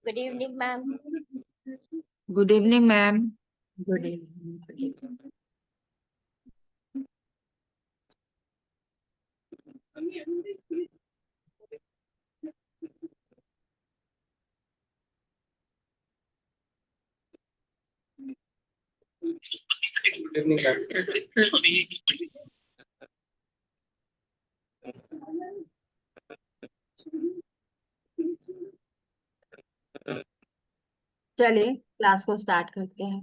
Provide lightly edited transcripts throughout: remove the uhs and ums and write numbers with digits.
Good evening, ma'am. Good evening, ma'am. Good evening. Good evening. Good evening, ma'am. चलिए class को start करते हैं।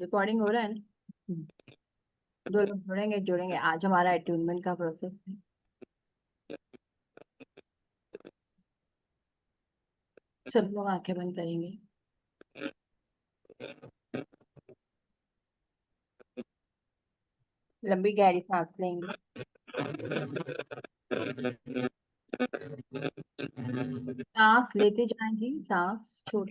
Recording हो रहा है ना? जो लोग जुड़ेंगे जुड़ेंगे। आज हमारा अट्यूनमेंट का प्रोसेस है। सब लोग आंखें बंद करेंगे। लंबी गहरी सांस लेंगे। सांस लेते जाएंगे, सांस छोड़।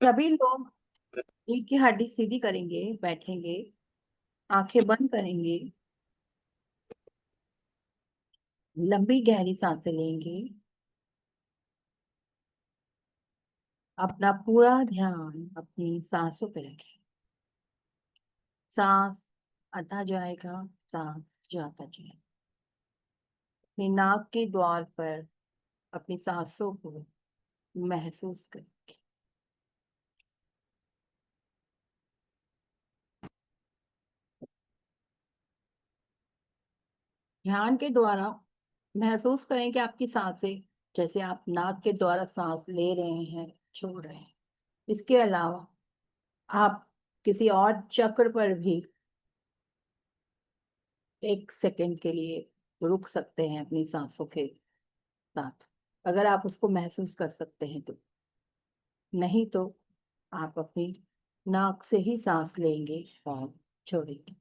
सभी लोग रीढ़ की हड्डी सीधी करेंगे, बैठेंगे, आंखें बंद करेंगे, लंबी गहरी सांसें लेंगे। अपना पूरा ध्यान अपनी सांसों पे रखें। सांस आता जाएगा, सांस जाता जाएगा। अपनी नाक के द्वार पर अपनी सांसों को महसूस करेंगे। ध्यान के द्वारा महसूस करें कि आपकी सांसें जैसे आप नाक के द्वारा सांस ले रहे हैं, छोड़ रहे हैं। इसके अलावा आप किसी और चक्र पर भी 1 सेकंड के लिए रुक सकते हैं अपनी सांसों के साथ, अगर आप उसको महसूस कर सकते हैं तो। नहीं तो आप अपनी नाक से ही सांस लेंगे और छोड़ेंगे,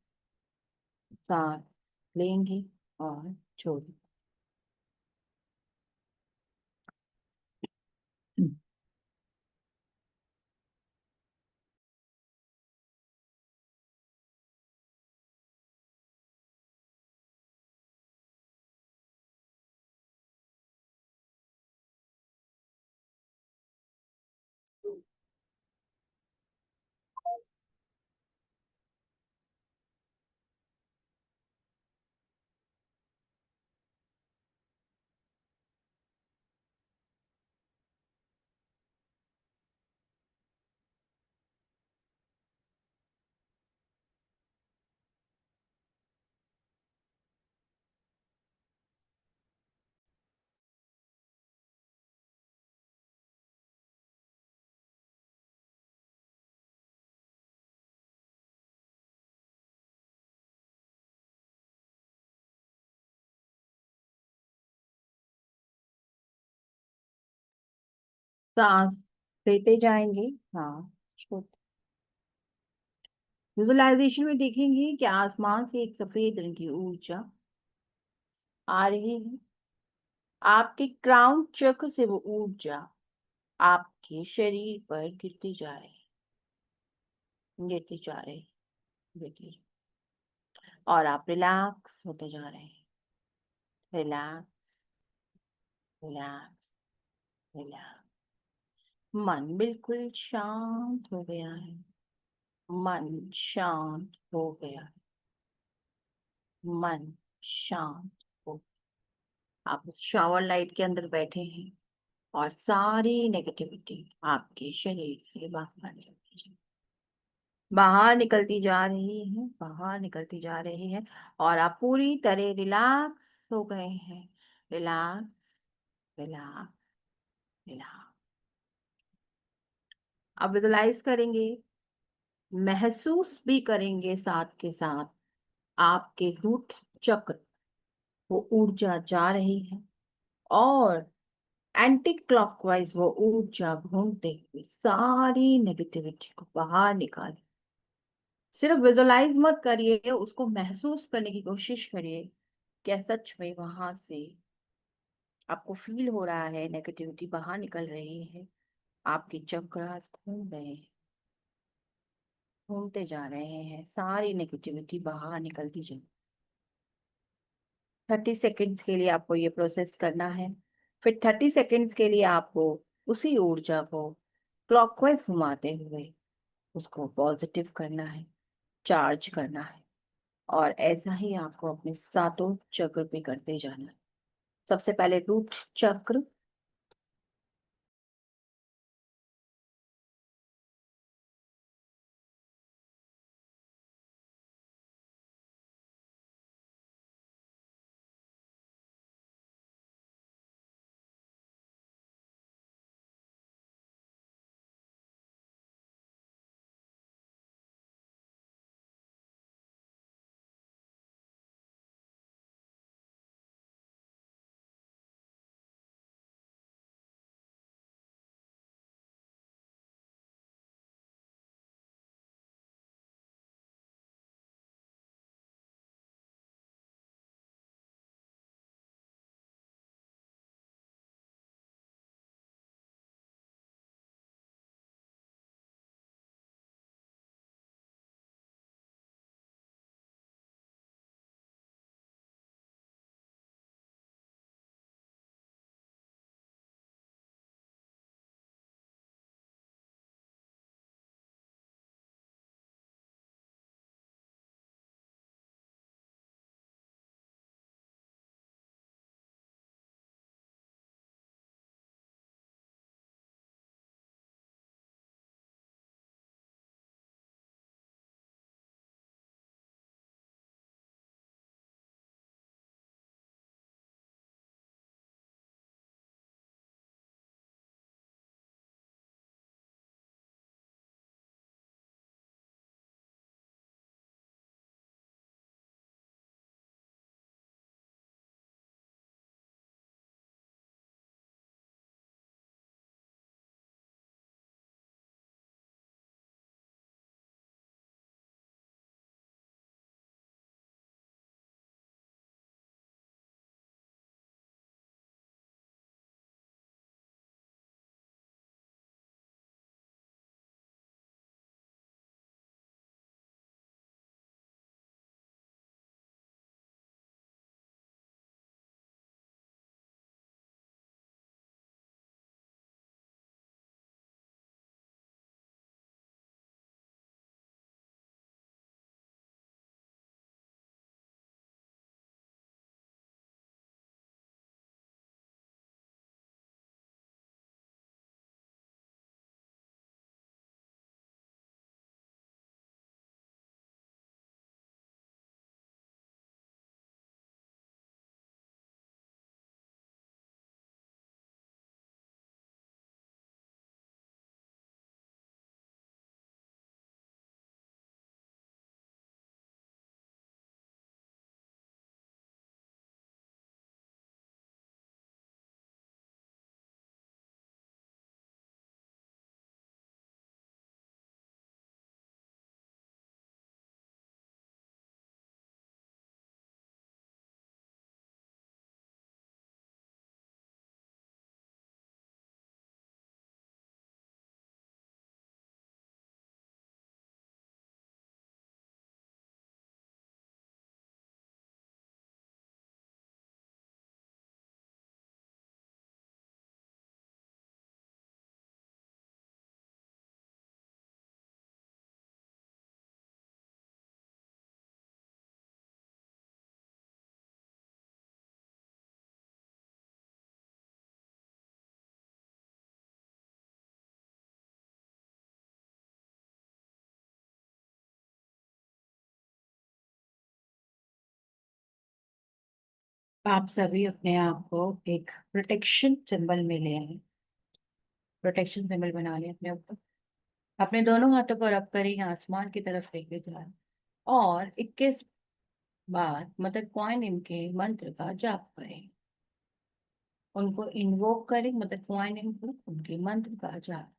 सांस लेंगे और छोड़ेंगे। सांस लेते जाएंगे, हाँ छोड़। विजुअलाइजेशन में देखेंगे कि आसमान से एक सफेद रंग की ऊर्जा आ रही है। आपके क्राउन चक्र से वो ऊर्जा आपके शरीर पर गिरती जा रही, गिरती जा रही, गिरती। और आप रिलैक्स होते जा रहे हैं। Relax, relax, relax. मन बिल्कुल शांत हो गया है। मन शांत हो गया है। मन शांत हो। आप उस शावर लाइट के अंदर बैठे हैं और सारी नेगेटिविटी आपके शरीर से बाहर निकलती जा बाहर निकलती जा रही है, बाहर निकलती जा रही है। और आप पूरी तरह रिलैक्स हो गए हैं। Relax, relax, relax. अब विजुलाइज करेंगे, महसूस भी करेंगे साथ के साथ आपके रूट चक्र, वो ऊर्जा जा रही है और एंटी क्लॉकवाइज वो ऊर्जा घूमते हुए सारी नेगेटिविटी को बाहर निकाले। सिर्फ विजुलाइज मत करिए, उसको महसूस करने की कोशिश करिए। क्या सच में वहां से आपको फील हो रहा है नेगेटिविटी बाहर निकल रही है? आपके चक्रास घूम रहे हैं, घूमते जा रहे हैं, सारी नेगेटिविटी बाहर निकलती जा। 30 सेकेंड्स के लिए आपको ये प्रोसेस करना है। फिर 30 सेकेंड्स के लिए आपको उसी ऊर्जा को क्लॉकवाइज घुमाते हुए उसको पॉजिटिव करना है, चार्ज करना है। और ऐसा ही आपको अपने सातों चक्र पे करते जाना है। सबसे पहले रूट चक्र, आप सभी अपने आप को एक प्रोटेक्शन सिंबल में ले आए। प्रोटेक्शन सिंबल बना लें अपने ऊपर। अपने दोनों हाथों को रब करें, आसमान की तरफ लेके जाए और 21 बार मदर क्वाइन इनके मंत्र का जाप करें। उनको इन्वोक करें, मदर क्वाइन इनको उनके मंत्र का जाप।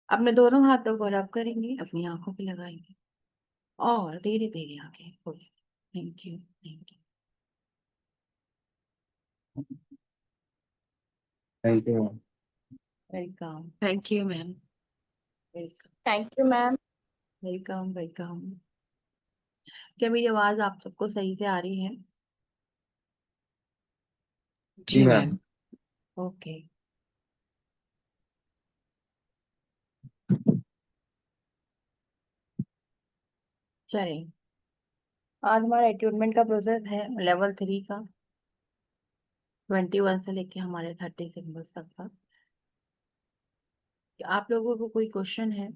अपने दोनों हाथों को रब करेंगे, अपनी आंखों पे लगाएंगे और धीरे धीरे आगे खोलेंगे। Thank you, thank you. Thank you. Welcome, Thank you, ma'am. Welcome, thank you ma'am. Welcome, welcome. क्या मेरी आवाज आप सबको सही से आ रही है? जी, मैम। ma'am. ओके। चलिए, आज हमारा अट्यूनमेंट का प्रोसेस है लेवल 3 का, 21 से लेके हमारे 30 सिंबल्स तक का। क्या आप लोगों को कोई क्वेश्चन है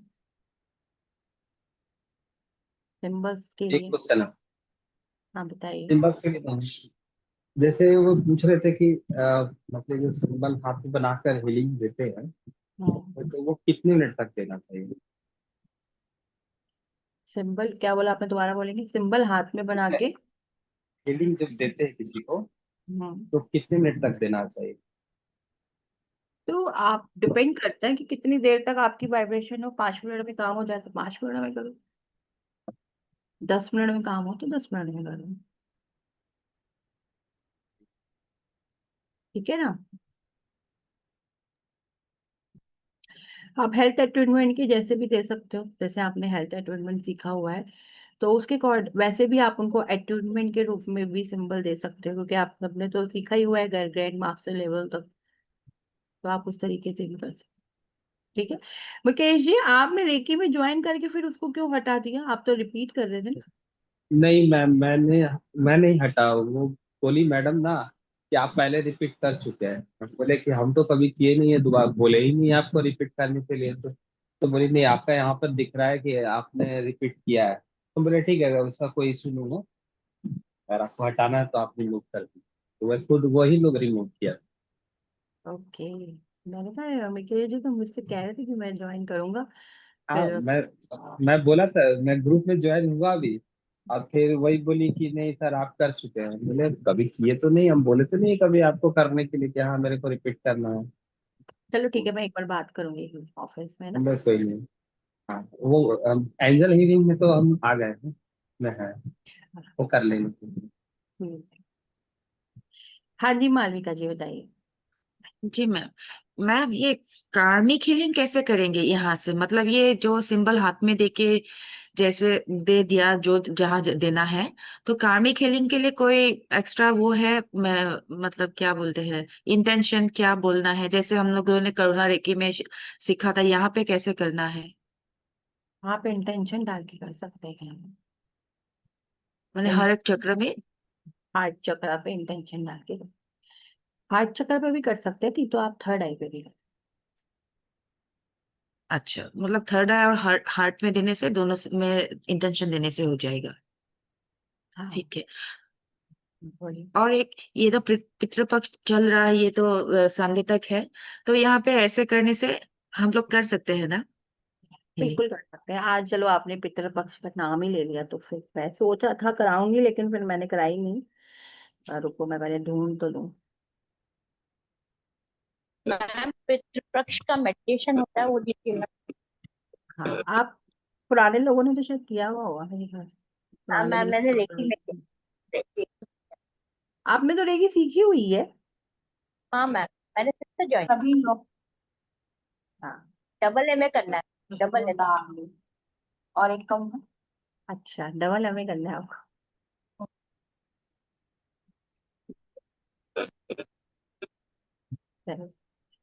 सिंबल्स के एक लिए? क्वेश्चन है हाँ, बताइए। सिंबल्स के लिए। जैसे वो पूछ रहे थे कि मतलब जो सिंबल हाथ में बनाकर हीलिंग देते हैं हाँ, तो वो कितने मिनट तक देना चाहिए? सिंबल क्या बोला आपने? दोबारा बोलेंगे? सिंबल हाथ में बना जैसे के। हीलिंग जब देते हैं किसी को तो कितने मिनट तक देना चाहिए? तो आप डिपेंड करता है कि कितनी देर तक आपकी वाइब्रेशन हो। 5 मिनट में काम हो जाए तो 5 मिनट में करो, 10 मिनट में काम हो तो 10 मिनट में करो। ठीक है ना। आप हेल्थ अटेनमेंट की जैसे भी दे सकते हो, जैसे आपने हेल्थ अटेनमेंट सीखा हुआ है तो उसके वैसे भी आप उनको अटेनमेंट के रूप में भी सिंबल दे सकते हो, क्योंकि आप सबने तो सीखा ही हुआ है ग्रैंड मास्टर लेवल तक, तो आप उस तरीके से भी कर सकते हो। ठीक है। मुकेश जी, आपने रेकी में ज्वाइन करके फिर उसको क्यों हटा दिया? आप तो रिपीट कर रहे थे ना। नहीं मैम, मैं नहीं हटा। वो बोली मैडम ना कि आप पहले रिपीट कर चुके हैं। हम बोले कि हम तो कभी किए नहीं है, दोबारा बोले ही नहीं आपको रिपीट करने के लिए। तो बोली नहीं, आपका यहाँ पर दिख रहा है कि आपने रिपीट किया है। तो बोले ठीक है, अगर उसका कोई इशू नहीं है, अगर आपको हटाना है तो आप रिमूव कर दीजिए। तो वह खुद वही लोग रिमूव किया। ओके। मैंने कहा मुकेश जी तो मुझसे कह रहे थे कि मैं ज्वाइन करूंगा, हाँ, फिर मैं बोला था, मैं ग्रुप में ज्वाइन हुआ भी। और फिर वही बोली कि नहीं सर आप कर चुके हैं। बोले कभी किए तो नहीं, हम बोले तो नहीं कभी आपको करने के लिए कि हाँ मेरे को रिपीट करना है। चलो ठीक है, मैं एक बार बात करूंगी ऑफिस में ना। बोले कोई नहीं। हाँ, वो एंजल हीलिंग में तो हम आ गए हैं, मैं है, वो कर लेंगे। हम्म। हाँ जी, मालविका जी बताइए। जी मैम। मैम ये कार्मिक हीलिंग कैसे करेंगे यहाँ से? मतलब ये जो सिंबल हाथ में देके जैसे दे दिया जो जहाँ देना है, तो कार्मिक हीलिंग के लिए कोई एक्स्ट्रा वो है? मतलब क्या बोलते हैं, इंटेंशन क्या बोलना है? जैसे हम लोगों ने करुणा रेकी में सीखा था, यहाँ पे कैसे करना है? आप इंटेंशन डाल के कर सकते हैं। मैंने हर एक चक्र में। हार्ट चक्र पे इंटेंशन डाल के, हार्ट चक्र पे भी कर सकते हैं, तो आप थर्ड आई पे भी कर अच्छा, मतलब थर्ड आई और हार्ट हार्ट में देने से, दोनों में इंटेंशन देने से हो जाएगा। सकते हैं। हाँ, ठीक है। बोलिए। और एक ये तो पितृपक्ष चल रहा है, ये तो संडे तक है, तो यहाँ पे ऐसे करने से हम लोग कर सकते हैं ना healing? बिल्कुल कर सकते हैं। आज चलो आपने पितृपक्ष का नाम ही ले लिया, तो फिर मैं सोचा था कराऊंगी, लेकिन फिर मैंने कराई नहीं। रुको मैं पहले ढूंढ तो लूं। मैम पितृपक्ष का मेडिटेशन होता है वो दीजिए मैम। हाँ, आप पुराने लोगों ने तो शायद किया हुआ होगा मेरे ख्याल से। हाँ पुराने मैम मैंने रेकी में लोग, देखी। आपने तो रेगी सीखी हुई है। हाँ मैम मैंने फिर से ज्वाइन। सभी लोग। हाँ। डबल एम ए करना है, डबल एम और एक कम है। अच्छा, डबल हमें करना है आपको। चलो।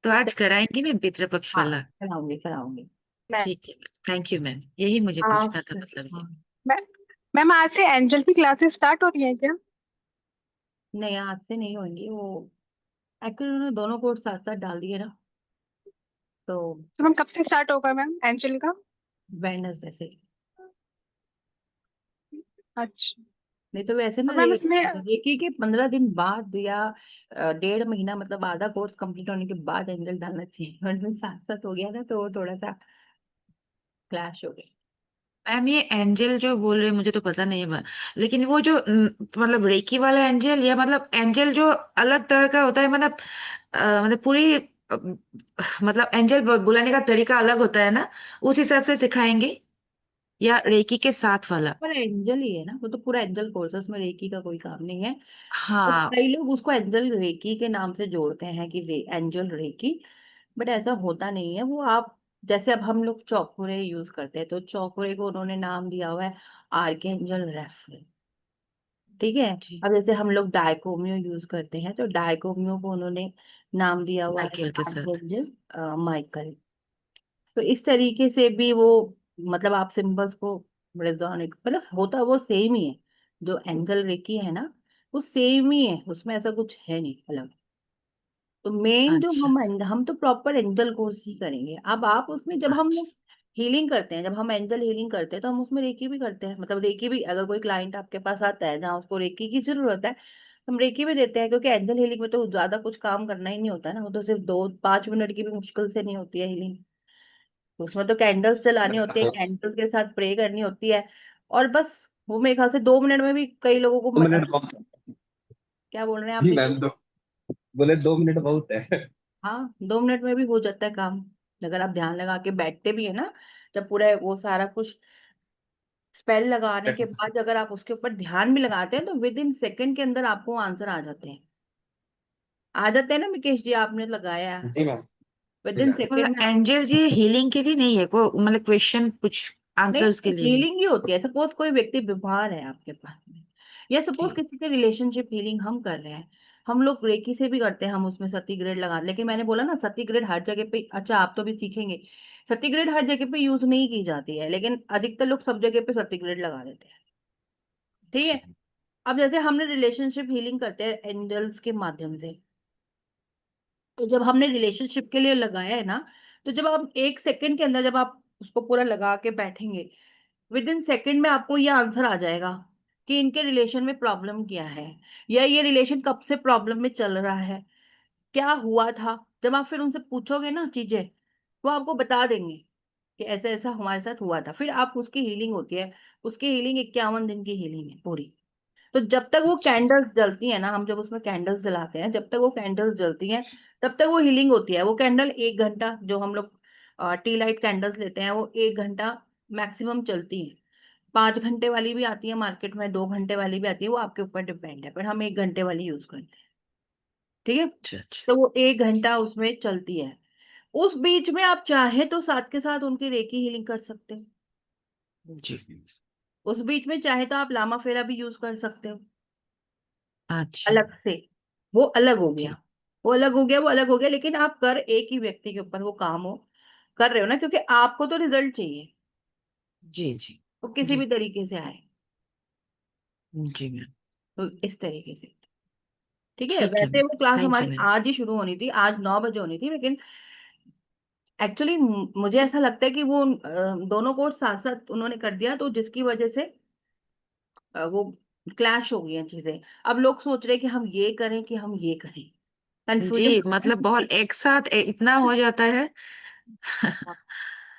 तो आज कराएंगे मैं पितृपक्ष हाँ, वाला। कराऊंगी कराऊंगी। मैम। ठीक है, थैंक यू मैम, यही मुझे आप पूछना था, मतलब हाँ। ये। मैम मैम आज से एंजल की क्लासेस स्टार्ट हो रही है क्या? नहीं, आज से नहीं होंगी वो। एक्चुअली उन्होंने दोनों कोर्स साथ साथ डाल दिए ना, तो तो मैम कब से स्टार्ट होगा मैम एंजल का? वेडनेसडे से। अच्छा। नहीं तो वैसे ना और मैम इसमें रेकी के 15 दिन बाद या 1.5 महीना, मतलब आधा कोर्स कंप्लीट होने के बाद एंजल डालना चाहिए। और उसमें साथ साथ हो गया ना, तो वो थोड़ा सा क्लैश हो गया। मैम ये एंजल जो बोल रहे हैं, मुझे तो पता नहीं है लेकिन वो जो मतलब रेकी वाला एंजल, या मतलब एंजल जो अलग तरह का होता है, मतलब मतलब पूरी मतलब एंजल बुलाने का तरीका अलग होता है ना, उस हिसाब से सिखाएंगे, या रेकी के साथ वाला? पर एंजल ही है ना, वो तो पूरा एंजल कोर्स है, उसमें रेकी का कोई काम नहीं है। और हाँ। कई लोग उसको एंजल रेकी के नाम से जोड़ते हैं कि एंजल रेकी, बट ऐसा होता नहीं है। वो आप जैसे अब हम लोग चौखुरे यूज करते हैं, तो चौखुरे को उन्होंने नाम दिया हुआ है आर्केंजल रेफरल। ठीक है। जी। अब जैसे हम लोग डायकोमियो यूज करते हैं, तो डायकोमियो को उन्होंने नाम दिया हुआ है माइकल के साथ। Archangel Michael. तो इस तरीके से भी वो, मतलब आप सिंबल्स को रेजोनेट, मतलब होता वो सेम ही है। जो एंजल रेकी है ना, वो सेम ही है, उसमें ऐसा कुछ है नहीं अलग। तो मेन जो अच्छा। हम तो प्रॉपर एंजल कोर्स ही करेंगे। अब आप उसमें जब हम अच्छा। लोग हीलिंग करते हैं, जब हम एंजल हीलिंग करते हैं, तो हम उसमें रेकी भी करते हैं। मतलब रेकी भी, अगर कोई क्लाइंट आपके पास आता है जहाँ उसको रेकी की जरूरत है, हम रेकी भी देते हैं, क्योंकि एंजल हीलिंग में तो ज्यादा कुछ काम करना ही नहीं होता है ना। वो तो सिर्फ 2-5 मिनट की भी मुश्किल से नहीं होती है हीलिंग। उसमें तो कैंडल्स जलानी होती है, कैंडल्स के साथ प्रे करनी होती है, और बस। वो मेरे ख्याल से 2 मिनट में भी कई लोगों को मिनट। क्या क्या बोल रहे हैं आप जी दीदी? मैम, बोले 2 मिनट बहुत है। हाँ, 2 मिनट में भी हो जाता है काम। अगर आप ध्यान लगा के बैठते भी है ना, जब पूरा वो सारा कुछ स्पेल लगाने के बाद अगर आप उसके ऊपर ध्यान भी लगाते हैं तो विद इन सेकंड के अंदर आपको आंसर आ जाते हैं। आ जाते हैं ना मुकेश जी, आपने लगाया जी मैम। विद जी इन मैम। सेकंड मतलब में। एंजल जी हीलिंग के लिए नहीं है को मतलब क्वेश्चन कुछ नहीं, आंसर्स के लिए है। हीलिंग ही होती है। सपोज कोई व्यक्ति बीमार है आपके पास में, या सपोज जी किसी के रिलेशनशिप हीलिंग हम कर रहे हैं, हम लोग रेकी से भी करते हैं, हम उसमें सती ग्रेड लगा, लेकिन मैंने बोला ना सती ग्रेड हर जगह पे, अच्छा आप तो भी सीखेंगे, सती ग्रेड हर जगह पे यूज नहीं की जाती है, लेकिन अधिकतर लोग सब जगह पे सती ग्रेड लगा देते हैं। ठीक है। जी अब जैसे हमने रिलेशनशिप हीलिंग करते हैं एंजल्स के माध्यम से, तो जब हमने रिलेशनशिप के लिए लगाया है ना, तो जब आप 1 सेकंड के अंदर जब आप उसको पूरा लगा के बैठेंगे, विद इन सेकंड में आपको ये आंसर आ जाएगा कि इनके रिलेशन में प्रॉब्लम क्या है, या ये रिलेशन कब से प्रॉब्लम में चल रहा है, क्या हुआ था। जब आप फिर उनसे पूछोगे ना चीजें, वो आपको बता देंगे कि ऐसा ऐसा हमारे साथ हुआ था। फिर आप उसकी हीलिंग होती है। उसकी हीलिंग 51 दिन की हीलिंग है पूरी। तो जब तक वो कैंडल्स जलती है ना, हम जब उसमें कैंडल्स जलाते हैं, जब तक वो कैंडल्स जलती हैं तब तक वो हीलिंग होती है। वो कैंडल 1 घंटा, जो हम लोग टी लाइट कैंडल्स लेते हैं, वो 1 घंटा मैक्सिमम चलती है। 5 घंटे वाली भी आती है मार्केट में, 2 घंटे वाली भी आती है, वो आपके ऊपर डिपेंड है, पर हम 1 घंटे वाली यूज करते हैं। ठीक है। अच्छा अच्छा। तो वो 1 घंटा उसमें चलती है। उस बीच में आप चाहे तो साथ के साथ उनकी रेकी हीलिंग कर सकते हो। जी उस बीच में चाहे तो आप लामा फेरा भी यूज कर सकते हो अच्छा। अलग से। वो अलग हो गया, जी वो अलग हो गया, वो अलग हो गया, लेकिन आप कर एक ही व्यक्ति के ऊपर वो काम हो कर रहे हो ना, क्योंकि आपको तो रिजल्ट चाहिए, जी जी वो किसी जी भी तरीके से आए। जी मैम। तो इस तरीके से। ठीक है। ठीक है वैसे मैम। वो क्लास थैंक यू हमारी मैम। आज ही शुरू होनी थी, आज 9 बजे होनी थी, लेकिन एक्चुअली मुझे ऐसा लगता है कि वो दोनों कोर्स साथ साथ उन्होंने कर दिया, तो जिसकी वजह से वो क्लैश हो गई हैं चीजें। अब लोग सोच रहे हैं कि हम ये करें कि हम ये करें, कंफ्यूजन। जी मतलब बहुत एक साथ इतना हो जाता है।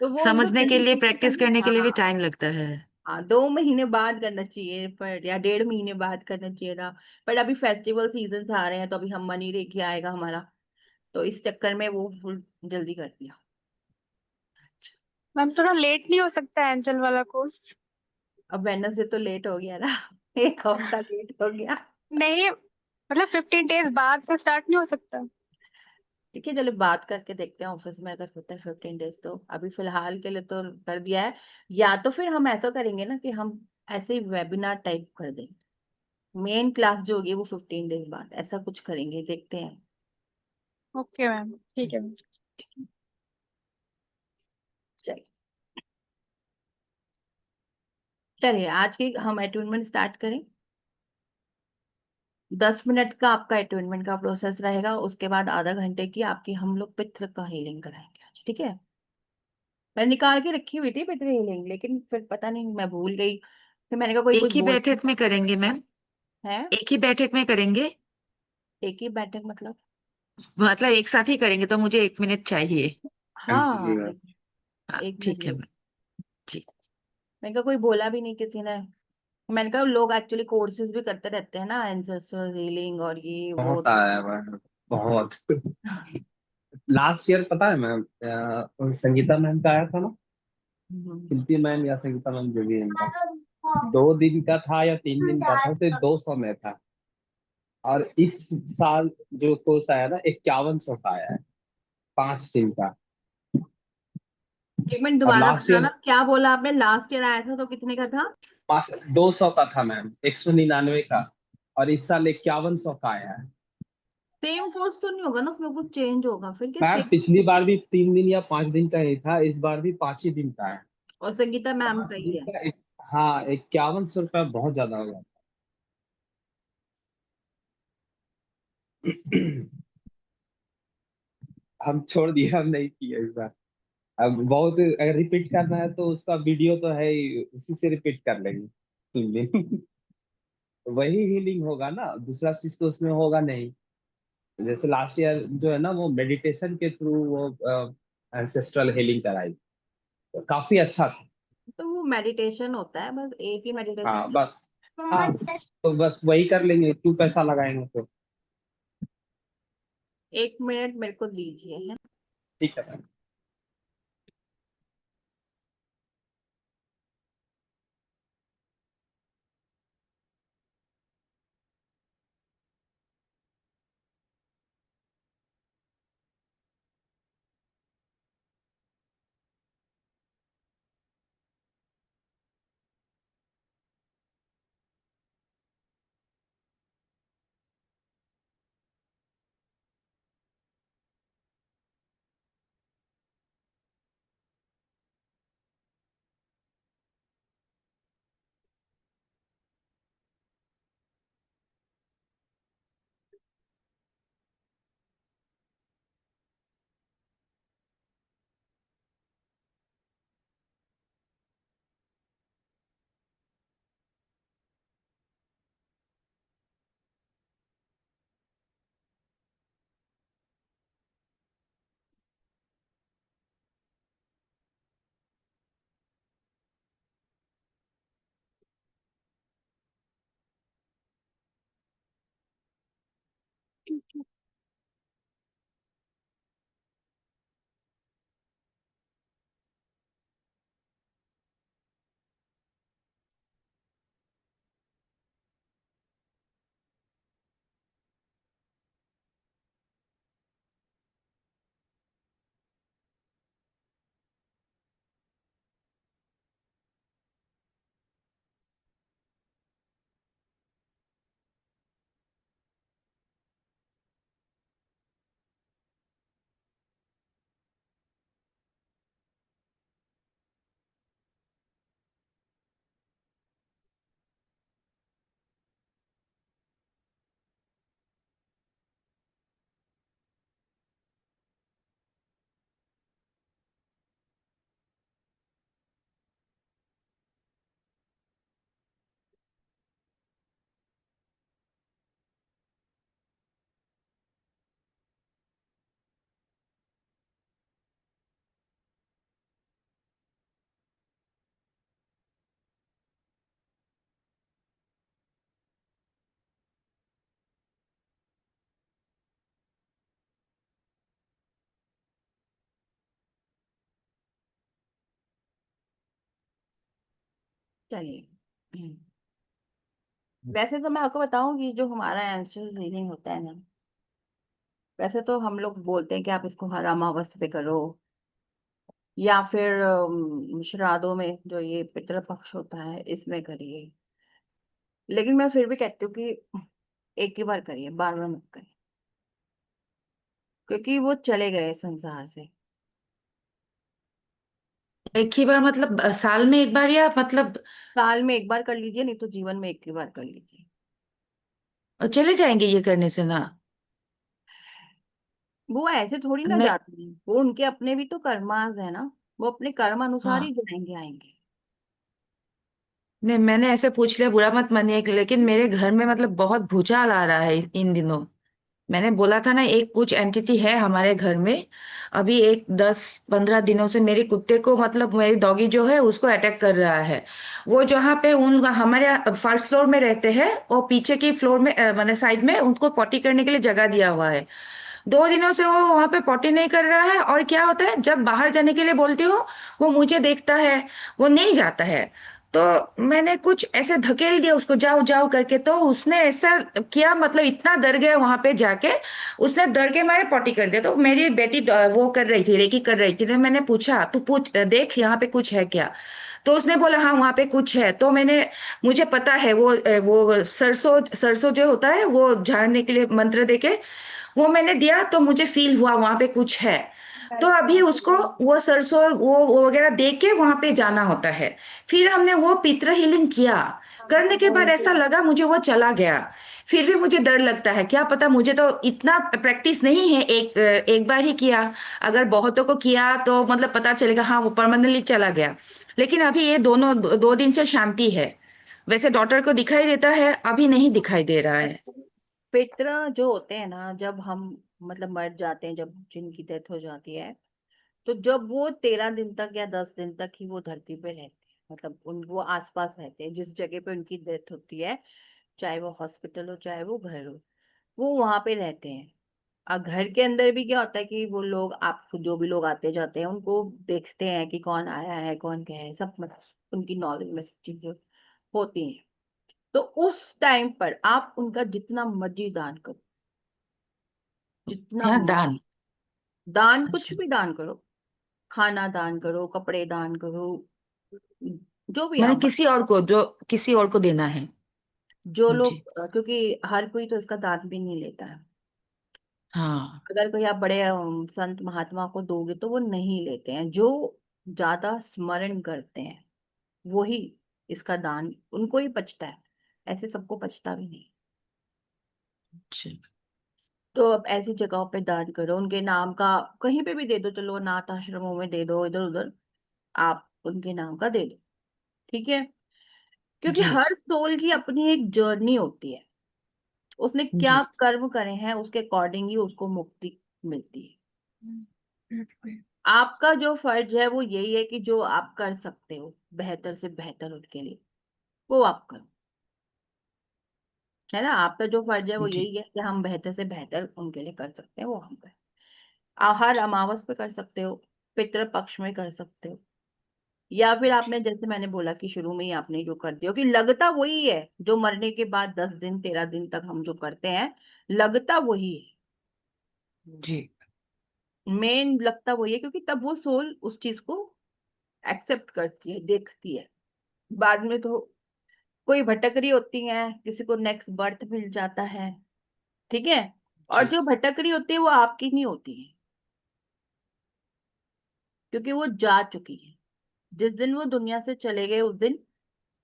तो वो उनको समझने के लिए प्रैक्टिस कंफ्यूजन। करने के लिए भी हाँ टाइम लगता है। हाँ, 2 महीने बाद करना चाहिए, पर या 1.5 महीने बाद करना चाहिए था। पर अभी फेस्टिवल सीजन आ रहे हैं, तो अभी हम मनी रेखी आएगा हमारा, तो इस चक्कर में वो फुल जल्दी कर दिया। मैम थोड़ा लेट नहीं हो सकता एंजल वाला कोर्स? अब वेडनेसडे तो लेट हो गया ना, 1 हफ्ता लेट हो गया। नहीं, मतलब 15 डेज बाद से स्टार्ट नहीं हो सकता? ठीक है, चलो बात करके देखते हैं ऑफिस में, अगर होता है 15 डेज तो। अभी फिलहाल के लिए तो कर दिया है। या तो फिर हम ऐसा करेंगे ना कि हम ऐसे ही वेबिनार टाइप कर देंगे, मेन क्लास जो होगी वो 15 डेज बाद, ऐसा कुछ करेंगे, देखते हैं। ओके मैम, ठीक है मैम। चलिए, चलिए आज की हम अटूनमेंट स्टार्ट करें। 10 मिनट का आपका अटूनमेंट का प्रोसेस रहेगा, उसके बाद आधा घंटे की आपकी हम लोग पितृ का हीलिंग कराएंगे आज। ठीक है। मैं निकाल के रखी हुई थी पितृ हीलिंग, लेकिन फिर पता नहीं मैं भूल गई, फिर मैंने कहा कोई कोई एक ही बोल बैठक में करेंगे मैम? है। एक ही बैठक में करेंगे? एक ही बैठक मतलब? मतलब एक साथ ही करेंगे तो मुझे 1 मिनट चाहिए। हाँ, जी मैम। एक, हाँ 1 मिनट ठीक है लो। मैम। जी मैंने कहा कोई बोला भी नहीं किसी ने। मैंने कहा लोग एक्चुअली कोर्सेज भी करते रहते हैं ना, एंसेस्टर हीलिंग और ये वो, बहुत तो आया है मैम, बहुत। लास्ट ईयर पता है मैम, संगीता मैम का आया था ना, हम्म। शिल्पी मैम या संगीता मैम जो भी है इनका, 2 दिन का था या 3 दिन का था, तो 200 में था। और इस साल जो कोर्स आया ना 5100 का आया है, 5 दिन का। 1 मिनट और दोबारा लास्ट ईयर बताना, क्या बोला आपने? लास्ट ईयर आया था तो कितने का था? 200 का था मैम, 199 का। और इस साल 5100 का आया है। सेम कोर्स तो नहीं होगा ना, उसमें कुछ चेंज होगा फिर क्या? Ma'am same. पिछली बार भी 3 दिन या 5 दिन का ही था, इस बार भी 5 ही दिन का है। और संगीता मैम का पांच ही दिन है। का हाँ, 5100 रुपया बहुत ज्यादा हो जाता है। हम छोड़ दिए, हम नहीं किए इस बार। अब बहुत अगर रिपीट करना है तो उसका वीडियो तो है ही, उसी से रिपीट कर लेंगे 3 दिन। वही हीलिंग होगा ना, दूसरा चीज तो उसमें होगा नहीं। जैसे लास्ट ईयर जो है ना, वो मेडिटेशन के थ्रू वो एंसेस्ट्रल हीलिंग कराई, तो काफी अच्छा था। तो वो मेडिटेशन होता है, बस एक ही मेडिटेशन। हाँ बस, हाँ, तो बस वही कर लेंगे, क्यों पैसा लगाएंगे तो। 1 मिनट मेरे को दीजिए, है। ठीक है मैम। चलिए। वैसे तो मैं आपको बताऊं कि जो हमारा एंशियल हीलिंग होता है ना, वैसे तो हम लोग बोलते हैं कि आप इसको हर अमावस्या पे करो, या फिर श्राद्धों में जो ये पितृपक्ष होता है इसमें करिए। लेकिन मैं फिर भी कहती हूँ कि एक ही बार करिए, बार बार मत करिए, क्योंकि वो चले गए संसार से। एक ही बार मतलब साल में एक बार या मतलब साल में एक बार कर लीजिए, नहीं तो जीवन में एक ही बार कर लीजिए। चले जाएंगे ये करने से ना? वो ऐसे थोड़ी ना नहीं। जाती है, वो उनके अपने भी तो कर्मास है ना, वो अपने कर्म अनुसार हाँ। ही जाएंगे आएंगे। नहीं, मैंने ऐसे पूछ लिया, बुरा मत मानिए, लेकिन मेरे घर में मतलब बहुत भूचाल आ रहा है इन दिनों। मैंने बोला था ना, एक कुछ एंटिटी है हमारे घर में। अभी एक 10-15 दिनों से मेरे कुत्ते को मतलब मेरी डॉगी जो है उसको अटैक कर रहा है। वो जहाँ पे उन हमारे फर्स्ट फ्लोर में रहते हैं, और पीछे की फ्लोर में मैंने साइड में उनको पॉटी करने के लिए जगह दिया हुआ है। 2 दिनों से वो वहां पे पॉटी नहीं कर रहा है, और क्या होता है जब बाहर जाने के लिए बोलती हूँ, वो मुझे देखता है, वो नहीं जाता है। तो मैंने कुछ ऐसे धकेल दिया उसको, जाओ जाओ करके, तो उसने ऐसा किया, मतलब इतना डर गया वहां पे जाके। उसने डर के मारे पॉटी कर दिया। तो मेरी बेटी वो कर रही थी, रेकी कर रही थी, तो मैंने पूछा, तू पूछ देख यहाँ पे कुछ है क्या? तो उसने बोला हाँ वहां पे कुछ है। तो मुझे पता है वो सरसों सरसों जो होता है वो झाड़ने के लिए मंत्र देके वो मैंने दिया, तो मुझे फील हुआ वहां पे कुछ है। तो अभी उसको वो सरसों वो वगैरह दे के वहां पे जाना होता है। फिर हमने वो पितृ हीलिंग किया। करने के बाद ऐसा लगा मुझे वो चला गया। फिर भी मुझे डर लगता है, क्या पता, मुझे तो इतना प्रैक्टिस नहीं है, एक बार ही किया। अगर बहुतों को किया तो मतलब पता चलेगा हाँ वो परमानेंटली चला गया। लेकिन अभी ये 2 दिन से शांति है। वैसे डॉटर को दिखाई देता है, अभी नहीं दिखाई दे रहा है। पितृ जो होते हैं ना, जब हम मतलब मर जाते हैं, जब जिनकी डेथ हो जाती है, तो जब वो 13 दिन तक या 10 दिन तक ही वो धरती पे रहते हैं, मतलब उन वो आसपास रहते हैं, जिस जगह पे उनकी डेथ होती है, चाहे वो हॉस्पिटल हो चाहे वो घर हो, वो वहां पे रहते हैं। और घर के अंदर भी क्या होता है कि वो लोग, आप जो भी लोग आते जाते हैं उनको देखते हैं कि कौन आया है कौन गया है, सब मतलब उनकी नॉलेज में सब चीजें होती हैं। तो उस टाइम पर आप उनका जितना मर्जी दान करो, जितना क्या मर्जी दान? दान, कुछ अच्छा, भी दान करो, खाना दान करो, कपड़े दान करो, जो भी मैंने आप, किसी और को, जो किसी और को देना है। जो जी। लोग, क्योंकि हर कोई तो इसका दान भी नहीं लेता है। हाँ। अगर कोई आप बड़े संत महात्मा को दोगे तो वो नहीं लेते हैं। जो ज्यादा स्मरण करते हैं वही इसका दान उनको ही पचता है, ऐसे सबको पचता भी नहीं। अच्छा। तो अब ऐसी जगहों पे दान करो, उनके नाम का कहीं पे भी दे दो, चलो अनाथ आश्रमों में दे दो, इधर उधर आप उनके नाम का दे दो, ठीक है। क्योंकि जी। हर सोल की अपनी एक जर्नी होती है, उसने क्या जी। कर्म करे हैं उसके अकॉर्डिंग ही उसको मुक्ति मिलती है। आपका जो फर्ज है वो यही है कि जो आप कर सकते हो बेहतर से बेहतर उनके लिए, वो आप करो, है ना। आपका जो फर्ज है वो जी। यही है कि हम बेहतर से बेहतर उनके लिए कर सकते हैं, वो हम करें। हर अमावस पे कर सकते हो, पितृ पक्ष में कर सकते हो, या फिर आपने जैसे मैंने बोला कि शुरू में ही आपने जो कर दिया, कि लगता वही है जो मरने के बाद 10 दिन 13 दिन तक हम जो करते हैं, लगता वही है। जी। मेन लगता वही है, क्योंकि तब वो सोल उस चीज को एक्सेप्ट करती है, देखती है। बाद में तो कोई भटक रही होती है, किसी को नेक्स्ट बर्थ मिल जाता है, ठीक है। और जी। जो भटक रही होती है वो आपकी नहीं होती है, क्योंकि वो जा चुकी है। जिस दिन वो दुनिया से चले गए उस दिन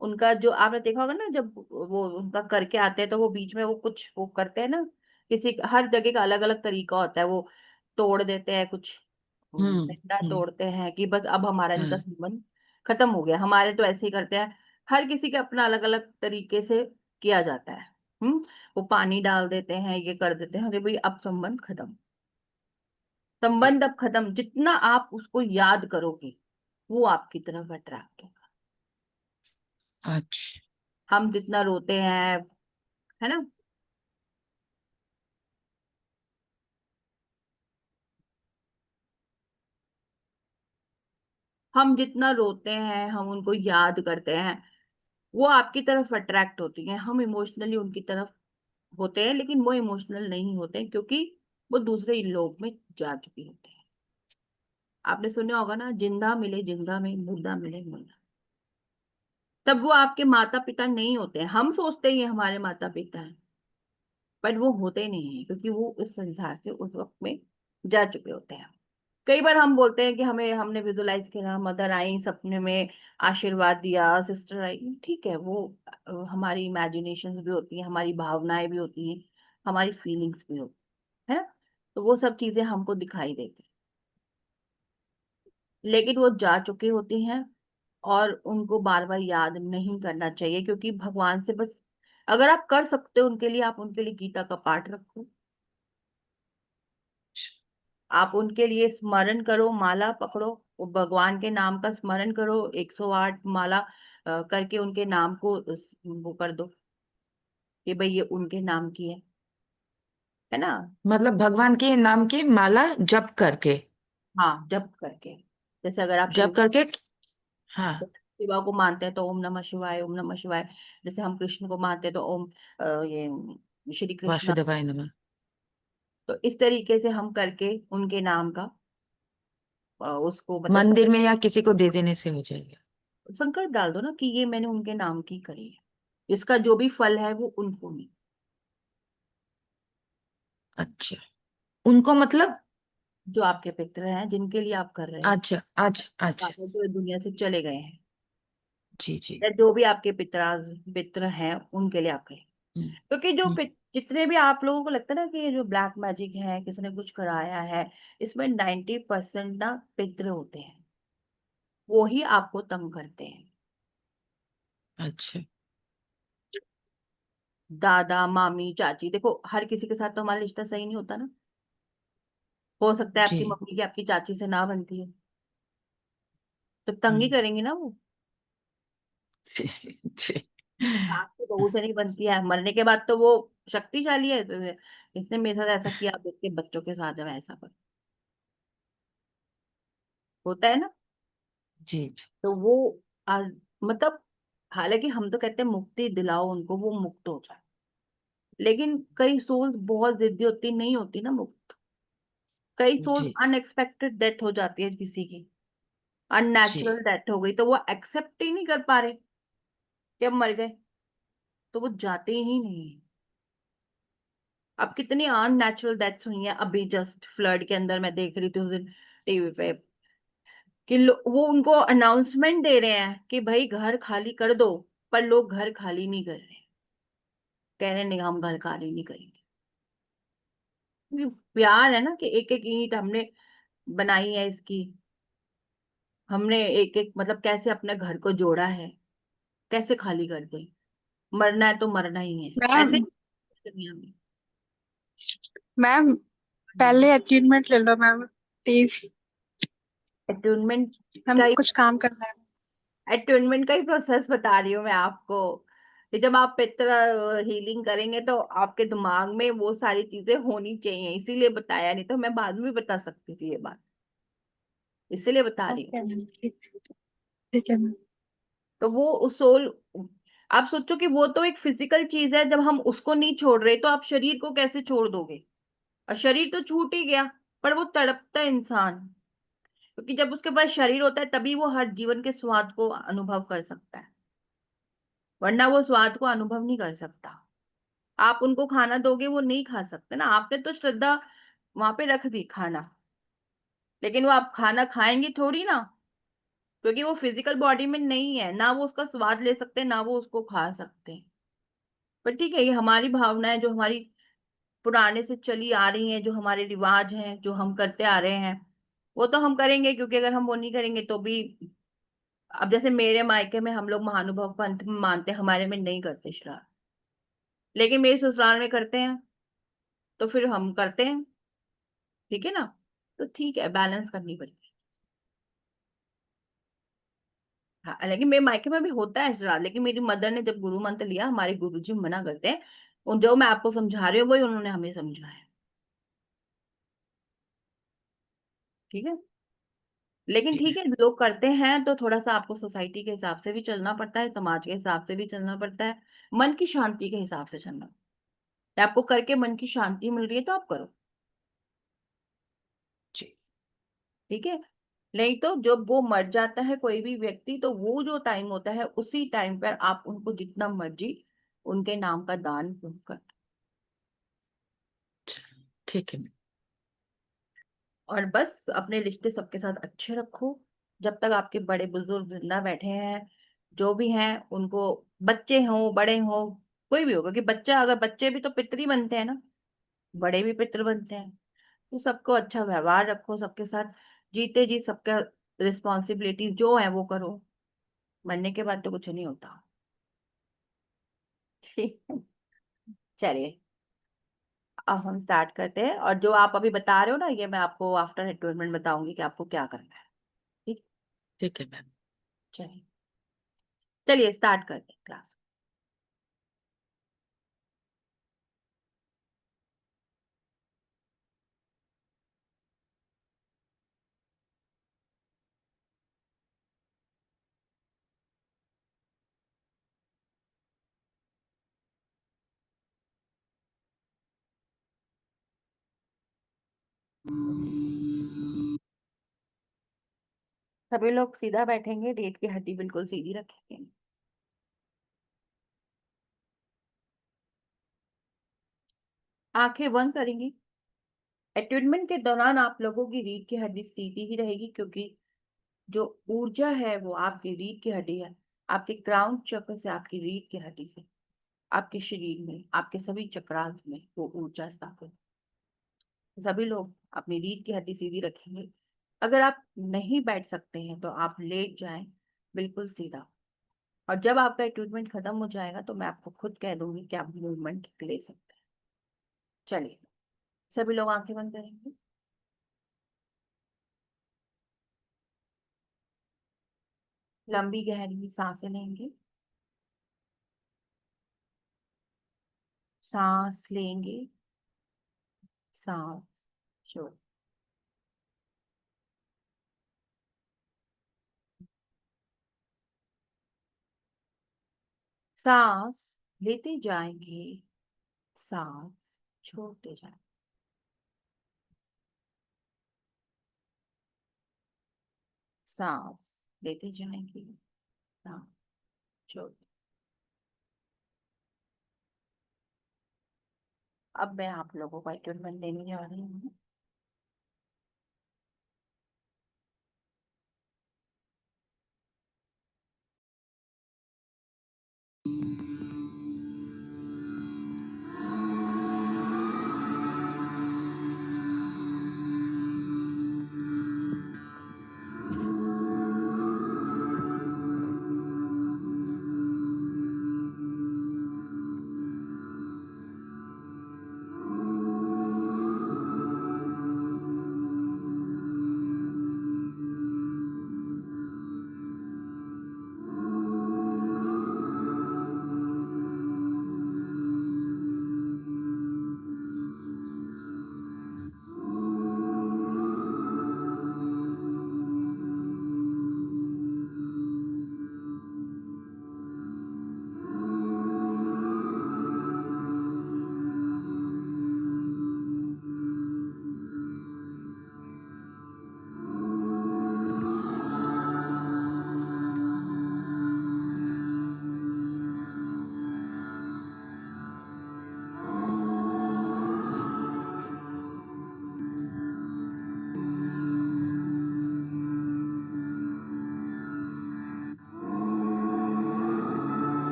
उनका, जो आपने देखा होगा ना, जब वो उनका करके आते हैं तो वो बीच में वो कुछ वो करते हैं ना, किसी हर जगह का अलग अलग तरीका होता है, वो तोड़ देते हैं कुछ, हम्म। डंडा हम्म। तोड़ते हैं कि बस अब हमारा इनका हाँ। संबंध खत्म हो गया। हमारे तो ऐसे ही करते हैं, हर किसी का अपना अलग अलग तरीके से किया जाता है। वो पानी डाल देते हैं, ये कर देते हैं, अरे भाई अब संबंध खत्म, संबंध अब खत्म। जितना आप उसको याद करोगे वो आपकी तरफ अट्रैक्ट होगा। अच्छा। हम जितना रोते हैं, है ना, हम जितना रोते हैं, हम उनको याद करते हैं, वो आपकी तरफ अट्रैक्ट होती हैं। हम इमोशनली उनकी तरफ होते हैं, लेकिन वो इमोशनल नहीं होते हैं, क्योंकि वो दूसरे लोक में जा चुके होते हैं। आपने सुना होगा ना, जिंदा मिले जिंदा में, मुर्दा मिले मुर्दा। तब वो आपके माता पिता नहीं होते हैं। हम सोचते हैं ये हमारे माता पिता हैं, बट वो होते नहीं है, क्योंकि वो इस संसार से उस वक्त में जा चुके होते हैं। कई बार हम बोलते हैं कि हमें, हमने विजुलाइज किया, मदर आई सपने में, आशीर्वाद दिया, सिस्टर आई, ठीक है, वो हमारी इमेजिनेशंस भी होती हैं, हमारी भावनाएं भी होती हैं, हमारी फीलिंग्स भी होती है ना। तो वो सब चीजें हमको दिखाई देती हैं, लेकिन वो जा चुकी होती हैं, और उनको बार बार याद नहीं करना चाहिए, क्योंकि भगवान से बस, अगर आप कर सकते हो उनके लिए, आप उनके लिए गीता का पाठ रखो, आप उनके लिए स्मरण करो, माला पकड़ो, वो भगवान के नाम का स्मरण करो, 108 माला करके उनके नाम को वो कर दो कि भाई ये उनके नाम की है ना। मतलब भगवान के नाम की माला जप करके? हाँ, जप करके। जैसे अगर आप जप करके। हाँ। शिवा को मानते हैं तो ओम नमः शिवाय, ओम नमः शिवाय। जैसे हम कृष्ण को मानते हैं तो ओम ये श्री कृष्ण। वासुदेवाय नमः। तो इस तरीके से हम करके उनके नाम का उसको मतलब मंदिर में या किसी को दे देने से हो जाएगा? संकल्प डाल दो ना कि ये मैंने उनके नाम की करी है, इसका जो भी फल है वो उनको नहीं, अच्छा। उनको मतलब? जो आपके पितृ हैं जिनके लिए आप कर रहे हो, अच्छा, अच्छा, अच्छा। आपने जो दुनिया से चले गए हैं, जी। जी। या जो भी आपके पितृ हैं उनके लिए आप करें। हम्म। क्योंकि जो हम्म। जितने भी आप लोगों को लगता है ना कि ये जो ब्लैक मैजिक है, किसी ने कुछ कराया है, इसमें 90% ना पितृ होते हैं, वो ही आपको तंग करते हैं। अच्छा। दादा मामी चाची, देखो हर किसी के साथ तो हमारा रिश्ता सही नहीं होता ना। हो सकता है जी। आपकी मम्मी की आपकी चाची से ना बनती है, तो तंग ही हम्म। करेंगे ना वो। जी जी सास की बहू से नहीं बनती है, मरने के बाद तो वो शक्तिशाली है, तो इसने मेरे साथ ऐसा किया, अब इसके बच्चों के साथ जब ऐसा कर, होता है ना। जी जी तो वो आ, मतलब हालांकि हम तो कहते हैं मुक्ति दिलाओ उनको, वो मुक्त हो जाए, लेकिन कई सोल्स बहुत जिद्दी होती, नहीं होती ना मुक्त। कई सोल्स जी अनएक्सपेक्टेड डेथ हो जाती है किसी की, जी अननेचुरल डेथ हो गई, तो वो एक्सेप्ट ही नहीं कर पा रहे कि हम मर गए, तो वो जाते ही नहीं है। अब कितनी अननेचुरल डेथ्स हुई हैं, अभी जस्ट फ्लड के अंदर मैं देख रही थी उस दिन टीवी पे, कि वो उनको अनाउंसमेंट दे रहे हैं कि भाई घर खाली कर दो, पर लोग घर खाली नहीं कर रहे, कह रहे नहीं हम घर खाली नहीं करेंगे। ये प्यार है ना, कि एक एक ईंट हमने बनाई है इसकी, हमने एक एक मतलब कैसे अपने घर को जोड़ा है, कैसे खाली कर दे। मरना है तो मरना ही है, ऐसे मैम दुनिया में। मैम पहले अचीवमेंट ले लो मैम प्लीज। अटूनमेंट हम का कुछ काम करना है। अटूनमेंट का ही प्रोसेस बता रही हूँ मैं आपको, कि जब आप पित्र हीलिंग करेंगे तो आपके दिमाग में वो सारी चीजें होनी चाहिए, इसीलिए बताया, नहीं तो मैं बाद में भी बता सकती थी ये बात, इसीलिए बता रही हूँ। ओके मैम, ठीक है मैम। तो वो उस सोल, आप सोचो कि वो तो एक फिजिकल चीज है, जब हम उसको नहीं छोड़ रहे तो आप शरीर को कैसे छोड़ दोगे। और शरीर तो छूट ही गया, पर वो तड़पता है इंसान, क्योंकि जब उसके पास शरीर होता है तभी वो हर जीवन के स्वाद को अनुभव कर सकता है, वरना वो स्वाद को अनुभव नहीं कर सकता। आप उनको खाना दोगे वो नहीं खा सकते ना, आपने तो श्रद्धा वहां पे रख दी खाना, लेकिन वो आप खाना खाएंगे थोड़ी ना, क्योंकि वो फिजिकल बॉडी में नहीं है, ना वो उसका स्वाद ले सकते ना वो उसको खा सकते। पर ठीक है, ये हमारी भावनाएं जो हमारी पुराने से चली आ रही हैं, जो हमारे रिवाज हैं, जो हम करते आ रहे हैं, वो तो हम करेंगे, क्योंकि अगर हम वो नहीं करेंगे तो भी। अब जैसे मेरे मायके में हम लोग महानुभव पंथ में मानते हैं, हमारे में नहीं करते श्राद्ध, लेकिन मेरे ससुराल में करते हैं, तो फिर हम करते हैं, ठीक है ना। तो ठीक है, बैलेंस करनी पड़ती है। हाँ, लेकिन मेरे मायके में भी होता है श्राद्ध, लेकिन मेरी मदर ने जब गुरु मंत्र लिया, हमारे गुरुजी मना करते हैं, उन जो मैं आपको समझा रही हूँ वही उन्होंने हमें समझाया, ठीक है। लेकिन ठीक है, लोग करते हैं तो थोड़ा सा आपको सोसाइटी के हिसाब से भी चलना पड़ता है, समाज के हिसाब से भी चलना पड़ता है, मन की शांति के हिसाब से चलना। आपको करके मन की शांति मिल रही है तो आप करो, जी ठीक है। नहीं तो जब वो मर जाता है कोई भी व्यक्ति, तो वो जो टाइम होता है उसी टाइम पर आप उनको जितना मर्जी उनके नाम का दान कर। ठीक है मैम। और बस अपने रिश्ते सबके साथ अच्छे रखो, जब तक आपके बड़े बुजुर्ग जिंदा बैठे हैं, जो भी हैं उनको, बच्चे हों बड़े हों, कोई भी हो, क्योंकि बच्चा, अगर बच्चे भी तो पितृ ही बनते हैं ना, बड़े भी पितृ बनते हैं। तो सबको अच्छा व्यवहार रखो सबके साथ, जीते जी सबका रिस्पॉन्सिबिलिटीज जो है वो करो, मरने के बाद तो कुछ नहीं होता। ठीक है, चलिए अब हम स्टार्ट करते हैं, और जो आप अभी बता रहे हो ना, ये मैं आपको आफ्टर रिटायरमेंट बताऊंगी कि आपको क्या करना है। ठीक, ठीक है मैम। चलिए, चलिए स्टार्ट करते हैं क्लास। सभी लोग सीधा बैठेंगे, रीढ़ की हड्डी बिल्कुल सीधी रखेंगे, आंखें बंद करेंगी। अटैचमेंट के दौरान आप लोगों की रीढ़ की हड्डी सीधी ही रहेगी, क्योंकि जो ऊर्जा है वो आपकी रीढ़ की हड्डी है, आपके क्राउन चक्र से, आपकी रीढ़ की हड्डी से आपके शरीर में, आपके सभी चक्रास में वो ऊर्जा स्थापित। सभी लोग अपनी रीढ़ की हड्डी सीधी रखेंगे। अगर आप नहीं बैठ सकते हैं तो आप लेट जाएं, बिल्कुल सीधा। और जब आपका ट्रीटमेंट खत्म हो जाएगा तो मैं आपको खुद कह दूंगी कि आप मूवमेंट ले सकते हैं। चलिए, सभी लोग आंखें बंद करेंगे। लंबी गहरी सांसें लेंगे। सांस लेंगे, सांस छोड़, सांस लेते जाएंगे, सांस छोड़ते जाएंगे। सांस लेते जाएंगे, सांस छोड़। अब मैं आप लोगों को अटैचमेंट देने जा रही हूँ।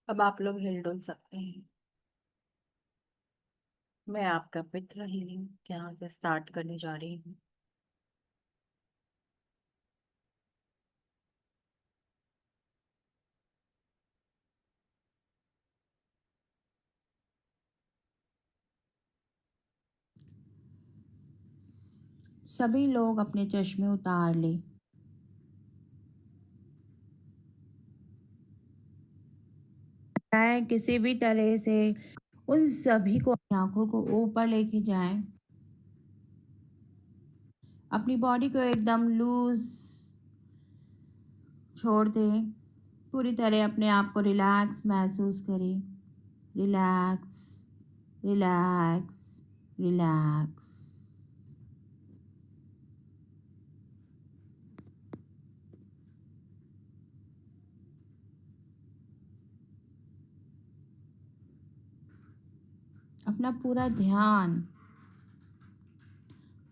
अब आप लोग हिल डुल सकते हैं। मैं आपका मित्र हीलिंग यहाँ से स्टार्ट करने जा रही हूँ। सभी लोग अपने चश्मे उतार लें। किसी भी तरह से उन सभी को अपनी आंखों को ऊपर लेके जाएं। अपनी बॉडी को एकदम लूज छोड़ दें। पूरी तरह अपने आप को रिलैक्स महसूस करें। Relax, relax, relax. अपना पूरा ध्यान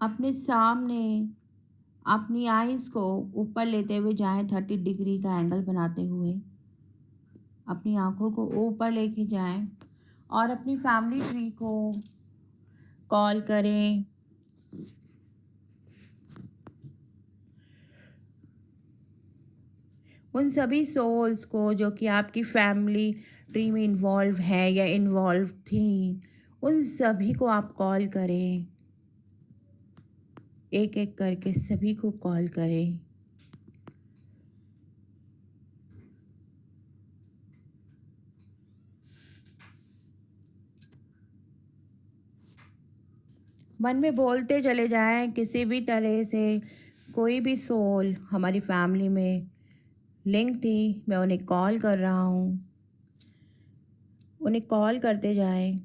अपने सामने अपनी आईज को ऊपर लेते हुए जाएं, 30 डिग्री का एंगल बनाते हुए अपनी आंखों को ऊपर लेके जाएं और अपनी फैमिली ट्री को कॉल करें। उन सभी सोल्स को जो कि आपकी फैमिली ट्री में इन्वॉल्व है या इन्वॉल्व थी, उन सभी को आप कॉल करें। एक एक करके सभी को कॉल करें। मन में बोलते चले जाएं, किसी भी तरह से कोई भी सोल हमारी फैमिली में लिंक थी, मैं उन्हें कॉल कर रहा हूँ। उन्हें कॉल करते जाएं।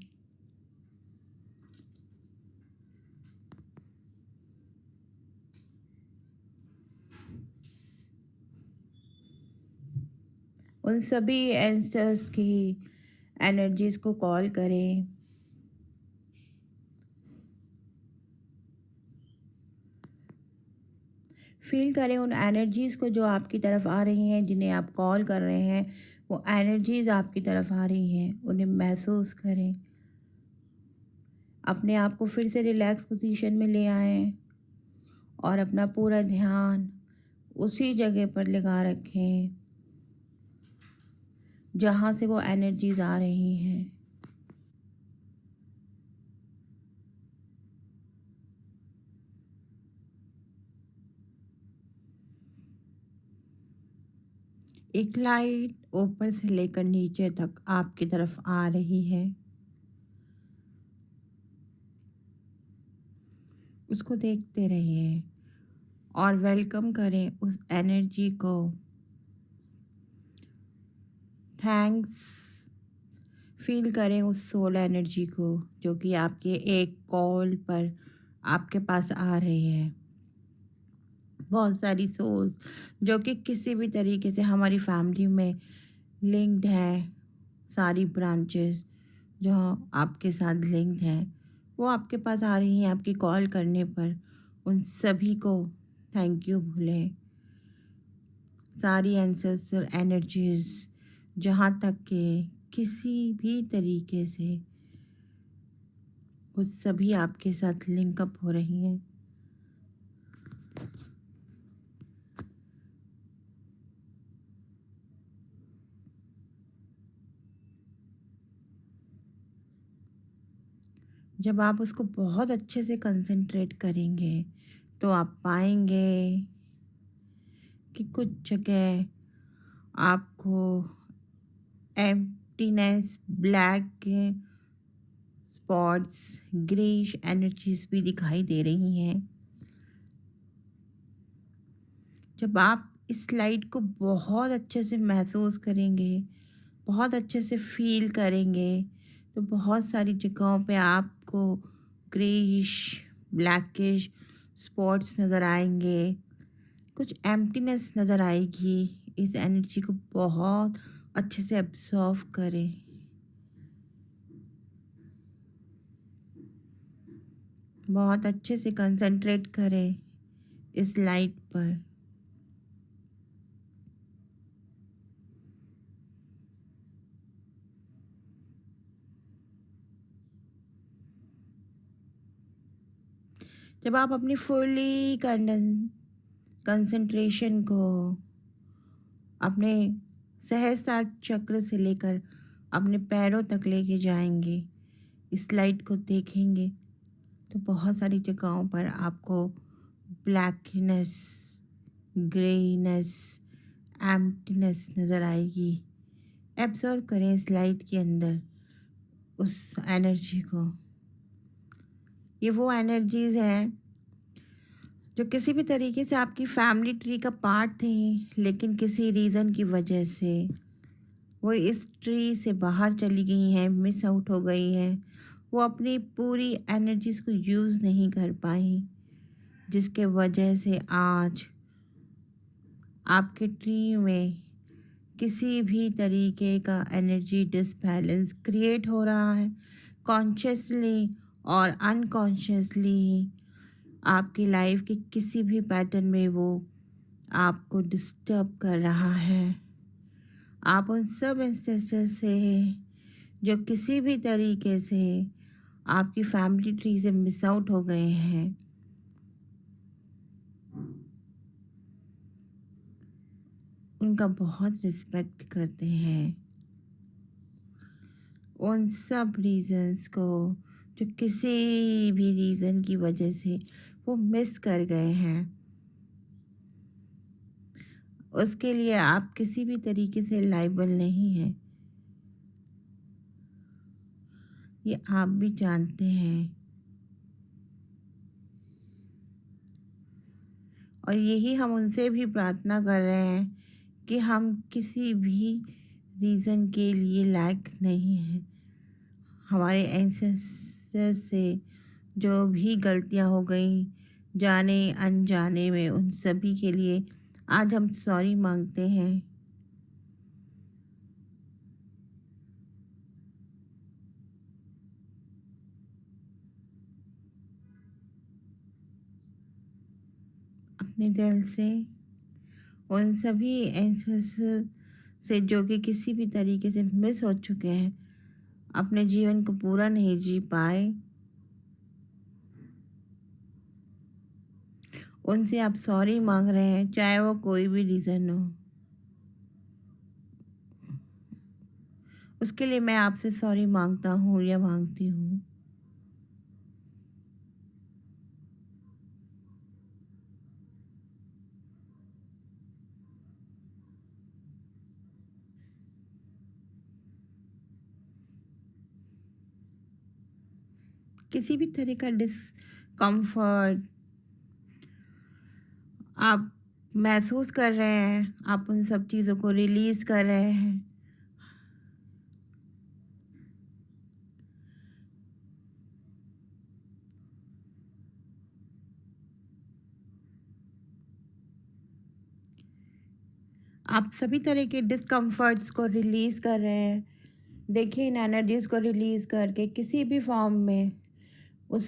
उन सभी एंसेस्टर्स की एनर्जीज को कॉल करें। फील करें उन एनर्जीज को जो आपकी तरफ आ रही हैं, जिन्हें आप कॉल कर रहे हैं, वो एनर्जीज आपकी तरफ आ रही हैं, उन्हें महसूस करें। अपने आप को फिर से रिलैक्स पोजीशन में ले आएं और अपना पूरा ध्यान उसी जगह पर लगा रखें जहाँ से वो एनर्जीज आ रही हैं। एक लाइट ऊपर से लेकर नीचे तक आपकी तरफ आ रही है। उसको देखते रहिए और वेलकम करें उस एनर्जी को। थैंक्स फील करें उस सोल एनर्जी को जो कि आपके एक कॉल पर आपके पास आ रही है। बहुत सारी सोल्स जो कि किसी भी तरीके से हमारी फैमिली में लिंक्ड है, सारी ब्रांचेस जो आपके साथ लिंक्ड हैं, वो आपके पास आ रही हैं आपकी कॉल करने पर। उन सभी को थैंक यू बोलें। सारी एंसेस्ट्रल एनर्जीज जहाँ तक के किसी भी तरीके से वो सभी आपके साथ लिंकअप हो रही हैं। जब आप उसको बहुत अच्छे से कंसंट्रेट करेंगे तो आप पाएंगे कि कुछ जगह आपको emptiness, black spots, greyish energies भी दिखाई दे रही हैं। जब आप इस लाइट को बहुत अच्छे से महसूस करेंगे, बहुत अच्छे से फील करेंगे, तो बहुत सारी जगहों पे आपको ग्रेइश, ब्लैकिश स्पॉट्स नज़र आएंगे, कुछ एम्प्टीनेस नज़र आएगी। इस एनर्जी को बहुत अच्छे से एब्जॉर्व करें। बहुत अच्छे से कंसंट्रेट करें इस लाइट पर। जब आप अपनी फुली कंसंट्रेशन को अपने सहस्त्र चक्र से लेकर अपने पैरों तक लेके जाएंगे, इस लाइट को देखेंगे, तो बहुत सारी जगहों पर आपको ब्लैकनेस, ग्रेनेस, एम्प्टीनेस नज़र आएगी। एब्जॉर्व करें इस लाइट के अंदर उस एनर्जी को। ये वो एनर्जीज हैं जो किसी भी तरीके से आपकी फैमिली ट्री का पार्ट थी, लेकिन किसी रीज़न की वजह से वो इस ट्री से बाहर चली गई हैं, मिस आउट हो गई हैं। वो अपनी पूरी एनर्जीज को यूज़ नहीं कर पाई, जिसके वजह से आज आपके ट्री में किसी भी तरीके का एनर्जी डिसबैलेंस क्रिएट हो रहा है। कॉन्शियसली और अनकॉन्शियसली आपकी लाइफ के किसी भी पैटर्न में वो आपको डिस्टर्ब कर रहा है। आप उन सब इंस्टेंसेस से जो किसी भी तरीके से आपकी फैमिली ट्री से मिस आउट हो गए हैं, उनका बहुत रिस्पेक्ट करते हैं। उन सब रीज़न्स को जो किसी भी रीज़न की वजह से वो मिस कर गए हैं, उसके लिए आप किसी भी तरीके से लायबल नहीं हैं। ये आप भी जानते हैं, और यही हम उनसे भी प्रार्थना कर रहे हैं कि हम किसी भी रीज़न के लिए लायक नहीं हैं। हमारे एंसेस्टर्स से जो भी गलतियां हो गई जाने अनजाने में, उन सभी के लिए आज हम सॉरी मांगते हैं। अपने दिल से उन सभी एंसेस्टर्स से जो कि किसी भी तरीके से मिस हो चुके हैं, अपने जीवन को पूरा नहीं जी पाए, उनसे आप सॉरी मांग रहे हैं, चाहे वो कोई भी रीज़न हो। उसके लिए मैं आपसे सॉरी मांगता हूँ या मांगती हूँ। किसी भी तरह का डिस्कम्फर्ट आप महसूस कर रहे हैं, आप उन सब चीज़ों को रिलीज़ कर रहे हैं। आप सभी तरह के डिस्कम्फर्ट्स को रिलीज़ कर रहे हैं। देखिए, इन एनर्जीज़ को रिलीज़ करके किसी भी फॉर्म में उस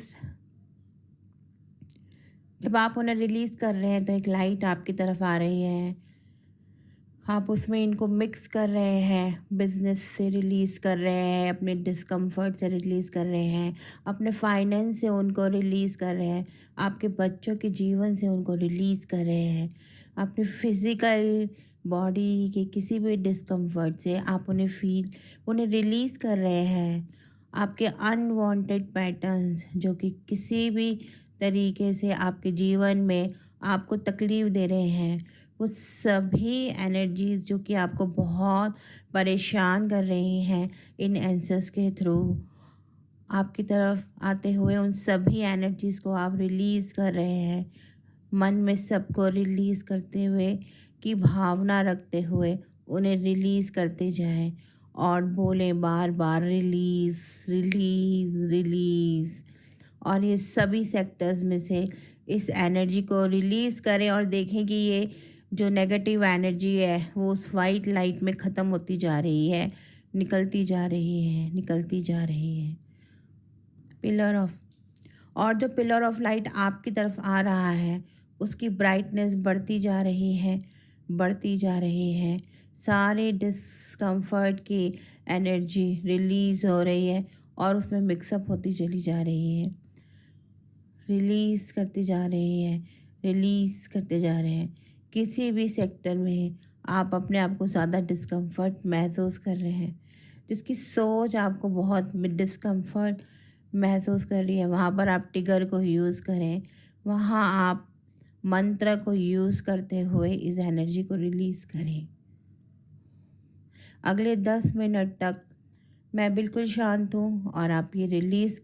जब आप उन्हें रिलीज़ कर रहे हैं तो एक लाइट आपकी तरफ आ रही है। आप उसमें इनको मिक्स कर रहे हैं, बिजनेस से रिलीज़ कर रहे हैं, अपने डिस्कम्फर्ट से रिलीज़ कर रहे हैं, अपने फाइनेंस से उनको रिलीज़ कर रहे हैं, आपके बच्चों के जीवन से उनको रिलीज़ कर रहे हैं, अपने फिज़िकल बॉडी के किसी भी डिस्कम्फर्ट से आप उन्हें रिलीज़ कर रहे हैं। आपके अनवांटेड पैटर्न्स जो कि किसी भी तरीके से आपके जीवन में आपको तकलीफ़ दे रहे हैं, वो सभी एनर्जीज़ जो कि आपको बहुत परेशान कर रही हैं, इन आंसर्स के थ्रू आपकी तरफ आते हुए उन सभी एनर्जीज़ को आप रिलीज़ कर रहे हैं। मन में सबको रिलीज़ करते हुए की भावना रखते हुए उन्हें रिलीज़ करते जाएं और बोलें बार बार रिलीज़ रिलीज़ रिलीज़। और ये सभी सेक्टर्स में से इस एनर्जी को रिलीज़ करें और देखें कि ये जो नेगेटिव एनर्जी है वो उस वाइट लाइट में ख़त्म होती जा रही है, निकलती जा रही है, निकलती जा रही है। जो पिलर ऑफ लाइट आपकी तरफ आ रहा है, उसकी ब्राइटनेस बढ़ती जा रही है, बढ़ती जा रही है। सारे डिस्कम्फर्ट की एनर्जी रिलीज़ हो रही है और उसमें मिक्सअप होती चली जा रही है। रिलीज़ करते जा रहे हैं, रिलीज़ करते जा रहे हैं। किसी भी सेक्टर में आप अपने आप को ज़्यादा डिस्कम्फ़र्ट महसूस कर रहे हैं, जिसकी सोच आपको बहुत डिस्कम्फ़र्ट महसूस कर रही है, वहाँ पर आप ट्रिगर को यूज़ करें। वहाँ आप मंत्र को यूज़ करते हुए इस एनर्जी को रिलीज़ करें। अगले 10 मिनट तक मैं बिल्कुल शांत हूँ और आप ये रिलीज़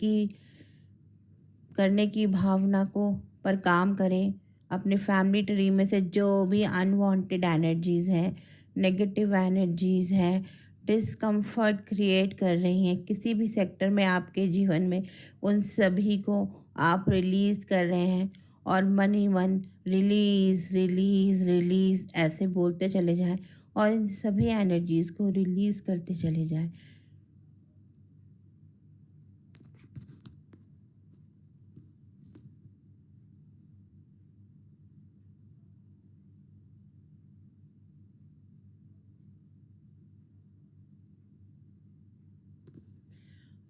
करने की भावना को पर काम करें। अपने फैमिली ट्री में से जो भी अनवांटेड एनर्जीज़ हैं, नेगेटिव एनर्जीज़ हैं, डिस्कम्फर्ट क्रिएट कर रही हैं किसी भी सेक्टर में आपके जीवन में, उन सभी को आप रिलीज़ कर रहे हैं। और मन ही मन रिलीज़ रिलीज़ रिलीज़ ऐसे बोलते चले जाएं और इन सभी एनर्जीज़ को रिलीज़ करते चले जाएं।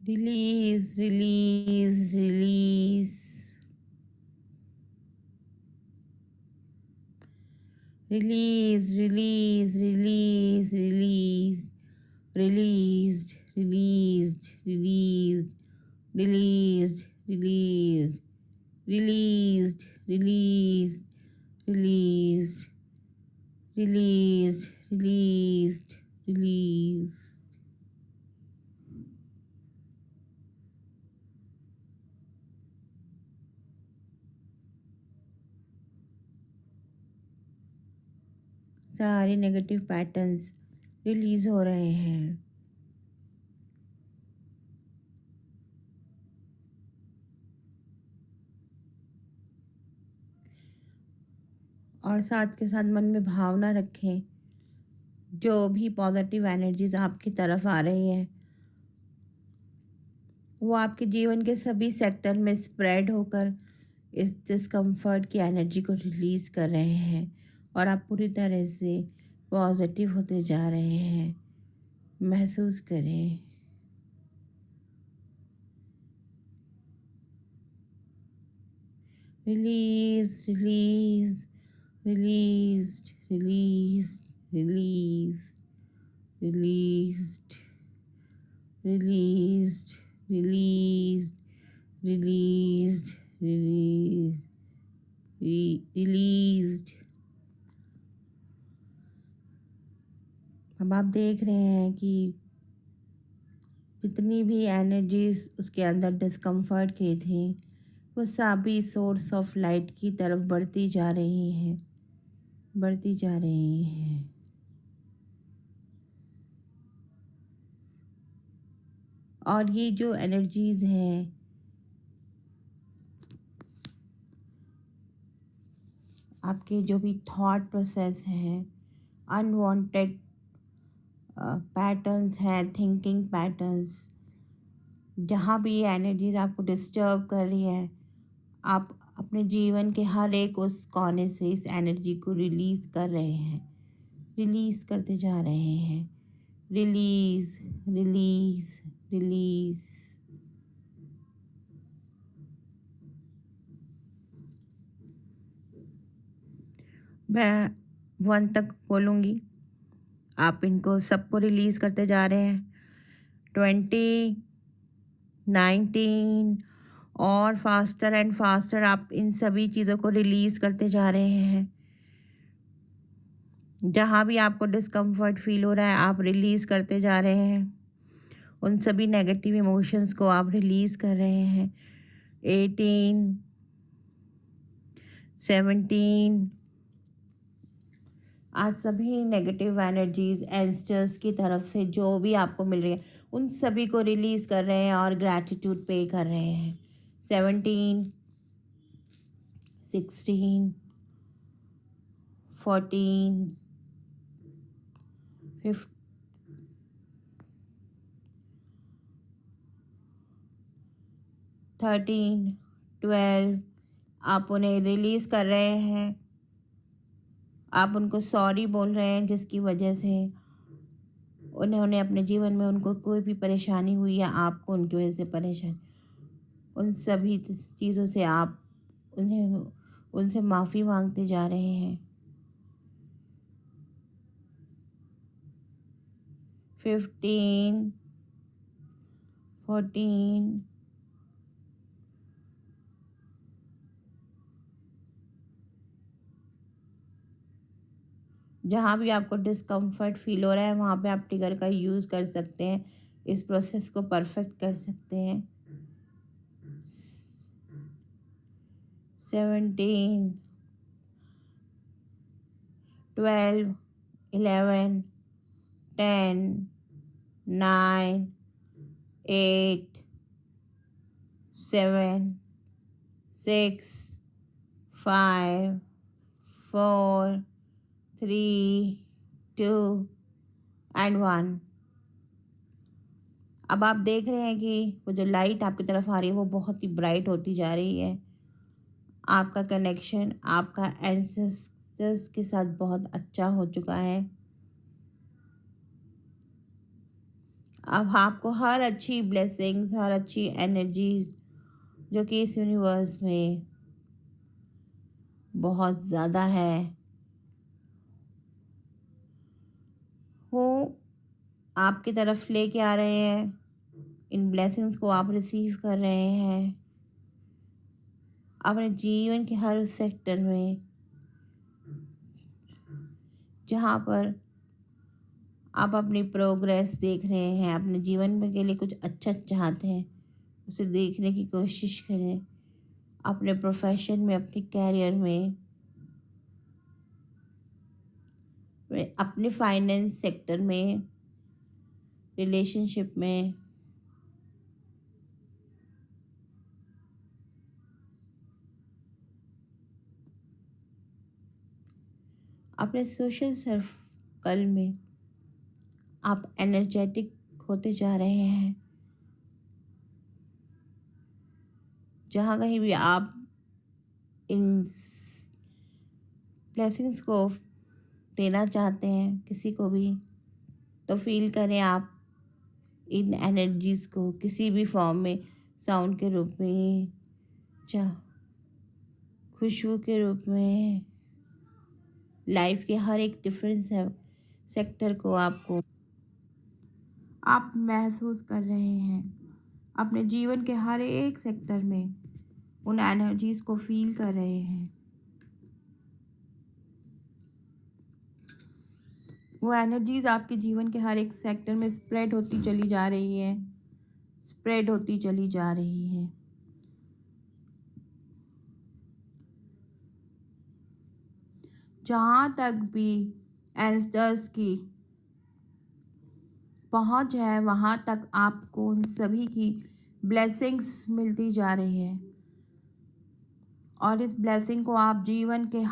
Release, release, release. Release, release, release, release. Released, released, released, released, released, released, released, released, released, released, released. सारे नेगेटिव पैटर्न्स रिलीज हो रहे हैं। और साथ के साथ मन में भावना रखें, जो भी पॉजिटिव एनर्जीज आपकी तरफ आ रही है वो आपके जीवन के सभी सेक्टर में स्प्रेड होकर इस डिस्कम्फर्ट की एनर्जी को रिलीज कर रहे हैं और आप पूरी तरह से पॉजिटिव होते जा रहे हैं। महसूस करें। Release, release, released, released, release, released, released, released, released, released, released। अब आप देख रहे हैं कि जितनी भी एनर्जीज उसके अंदर डिस्कम्फर्ट की थी वो सभी सोर्स ऑफ लाइट की तरफ बढ़ती जा रही हैं, बढ़ती जा रही हैं। और ये जो एनर्जीज हैं आपके जो भी थॉट प्रोसेस हैं, अनवांटेड पैटर्न्स हैं, थिंकिंग पैटर्न्स, जहाँ भी ये एनर्जीज आपको डिस्टर्ब कर रही है, आप अपने जीवन के हर एक उस कोने से इस एनर्जी को रिलीज़ कर रहे हैं, रिलीज़ करते जा रहे हैं। Release, release, release. मैं 1 तक बोलूँगी, आप इनको सबको रिलीज़ करते जा रहे हैं। 20, 19 और फास्टर एंड फास्टर आप इन सभी चीज़ों को रिलीज़ करते जा रहे हैं। जहाँ भी आपको डिस्कम्फर्ट फील हो रहा है आप रिलीज़ करते जा रहे हैं। उन सभी नेगेटिव इमोशंस को आप रिलीज़ कर रहे हैं। 18, 17 आज सभी नेगेटिव एनर्जीज एंस्टर्स की तरफ से जो भी आपको मिल रही है उन सभी को रिलीज़ कर रहे हैं और ग्रैटिट्यूड पे कर रहे हैं। 17, 16, 14, 15, 13, 12 आप उन्हें रिलीज़ कर रहे हैं। आप उनको सॉरी बोल रहे हैं जिसकी वजह से उन्होंने अपने जीवन में उनको कोई भी परेशानी हुई या आपको उनकी वजह से परेशान, उन सभी चीज़ों से आप उन्हें उनसे माफ़ी मांगते जा रहे हैं। 15, 14, जहाँ भी आपको डिस्कम्फर्ट फील हो रहा है वहाँ पे आप ट्रिगर का यूज़ कर सकते हैं, इस प्रोसेस को परफेक्ट कर सकते हैं। 17, 12, 11, 10, 9, 8, 7, 6, 5, 4, 3, 2 एंड 1। अब आप देख रहे हैं कि वो जो लाइट आपकी तरफ आ रही है वो बहुत ही ब्राइट होती जा रही है। आपका कनेक्शन आपका एंसेस्टर्स के साथ बहुत अच्छा हो चुका है। अब आपको हर अच्छी ब्लेसिंग्स, हर अच्छी एनर्जीज जो कि इस यूनिवर्स में बहुत ज़्यादा है वो आपकी तरफ लेके आ रहे हैं। इन ब्लेसिंग्स को आप रिसीव कर रहे हैं अपने जीवन के हर उस सेक्टर में जहाँ पर आप अपनी प्रोग्रेस देख रहे हैं, अपने जीवन में के लिए कुछ अच्छा चाहते हैं, उसे देखने की कोशिश करें। अपने प्रोफेशन में, अपने कैरियर में, अपने फाइनेंस सेक्टर में, रिलेशनशिप में, अपने सोशल सर्कल में आप एनर्जेटिक होते जा रहे हैं। जहाँ कहीं भी आप इन ब्लेसिंग्स को देना चाहते हैं किसी को भी, तो फील करें आप इन एनर्जीज को किसी भी फॉर्म में, साउंड के रूप में, चाहे खुशबू के रूप में। लाइफ के हर एक डिफरेंट सेक्टर को आप महसूस कर रहे हैं। अपने जीवन के हर एक सेक्टर में उन एनर्जीज को फील कर रहे हैं। वो एनर्जीज आपके जीवन के हर एक सेक्टर में स्प्रेड होती चली जा रही है, स्प्रेड होती चली जा रही है। जहाँ तक भी एंसेस्टर्स की पहुँच है वहाँ तक आपको उन सभी की ब्लेसिंग्स मिलती जा रही है और इस ब्लेसिंग को आप जीवन के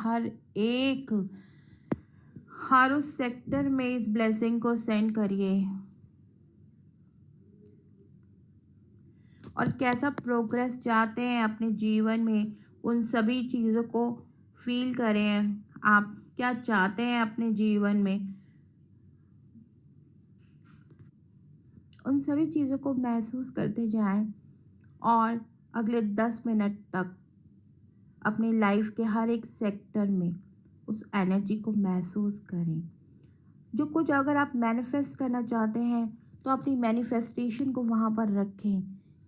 हर उस सेक्टर में इस ब्लेसिंग को सेंड करिए और कैसा प्रोग्रेस चाहते हैं अपने जीवन में उन सभी चीज़ों को फील करें। आप क्या चाहते हैं अपने जीवन में, उन सभी चीज़ों को महसूस करते जाएं और अगले 10 मिनट तक अपनी लाइफ के हर एक सेक्टर में उस एनर्जी को महसूस करें। जो कुछ अगर आप मैनिफेस्ट करना चाहते हैं तो अपनी मैनिफेस्टेशन को वहाँ पर रखें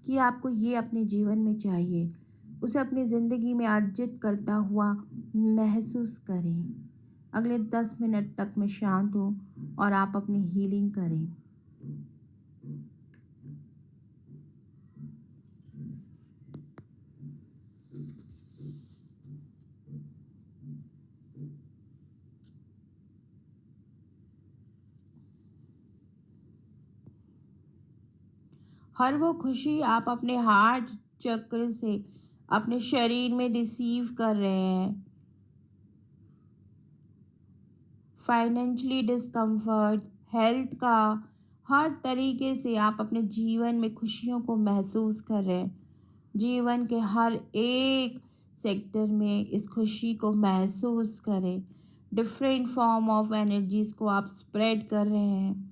कि आपको ये अपने जीवन में चाहिए, उसे अपनी ज़िंदगी में अर्जित करता हुआ महसूस करें। अगले 10 मिनट तक मैं शांत हूँ और आप अपनी हीलिंग करें। हर वो खुशी आप अपने हार्ट चक्र से अपने शरीर में रिसीव कर रहे हैं। फाइनेंशियली डिस्कम्फर्ट, हेल्थ का हर तरीके से आप अपने जीवन में खुशियों को महसूस कर रहे हैं। जीवन के हर एक सेक्टर में इस खुशी को महसूस करें। डिफरेंट फॉर्म ऑफ एनर्जीज को आप स्प्रेड कर रहे हैं।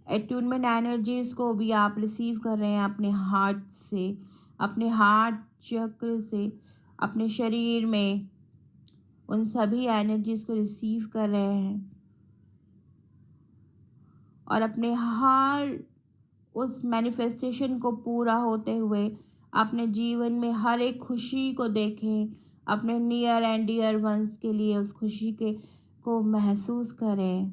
एट्यूनमेंट एनर्जीज को भी आप रिसीव कर रहे हैं अपने हार्ट से, अपने हार्ट चक्र से। अपने शरीर में उन सभी एनर्जीज को रिसीव कर रहे हैं और अपने हर उस मैनिफेस्टेशन को पूरा होते हुए अपने जीवन में हर एक खुशी को देखें, अपने नियर एंड डियर वंस के लिए उस खुशी के को महसूस करें,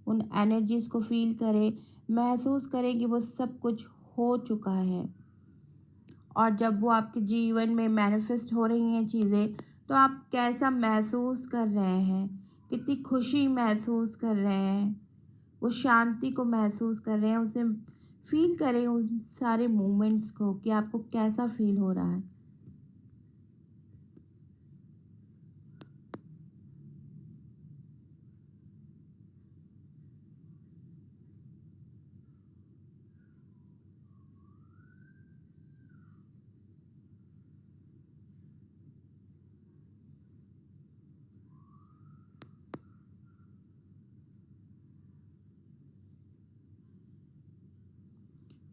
उन एनर्जीज को फील करें, महसूस करें कि वो सब कुछ हो चुका है। और जब वो आपके जीवन में मैनिफेस्ट हो रही हैं चीज़ें, तो आप कैसा महसूस कर रहे हैं, कितनी खुशी महसूस कर रहे हैं, वो शांति को महसूस कर रहे हैं, उसे फील करें उन सारे मोमेंट्स को कि आपको कैसा फील हो रहा है।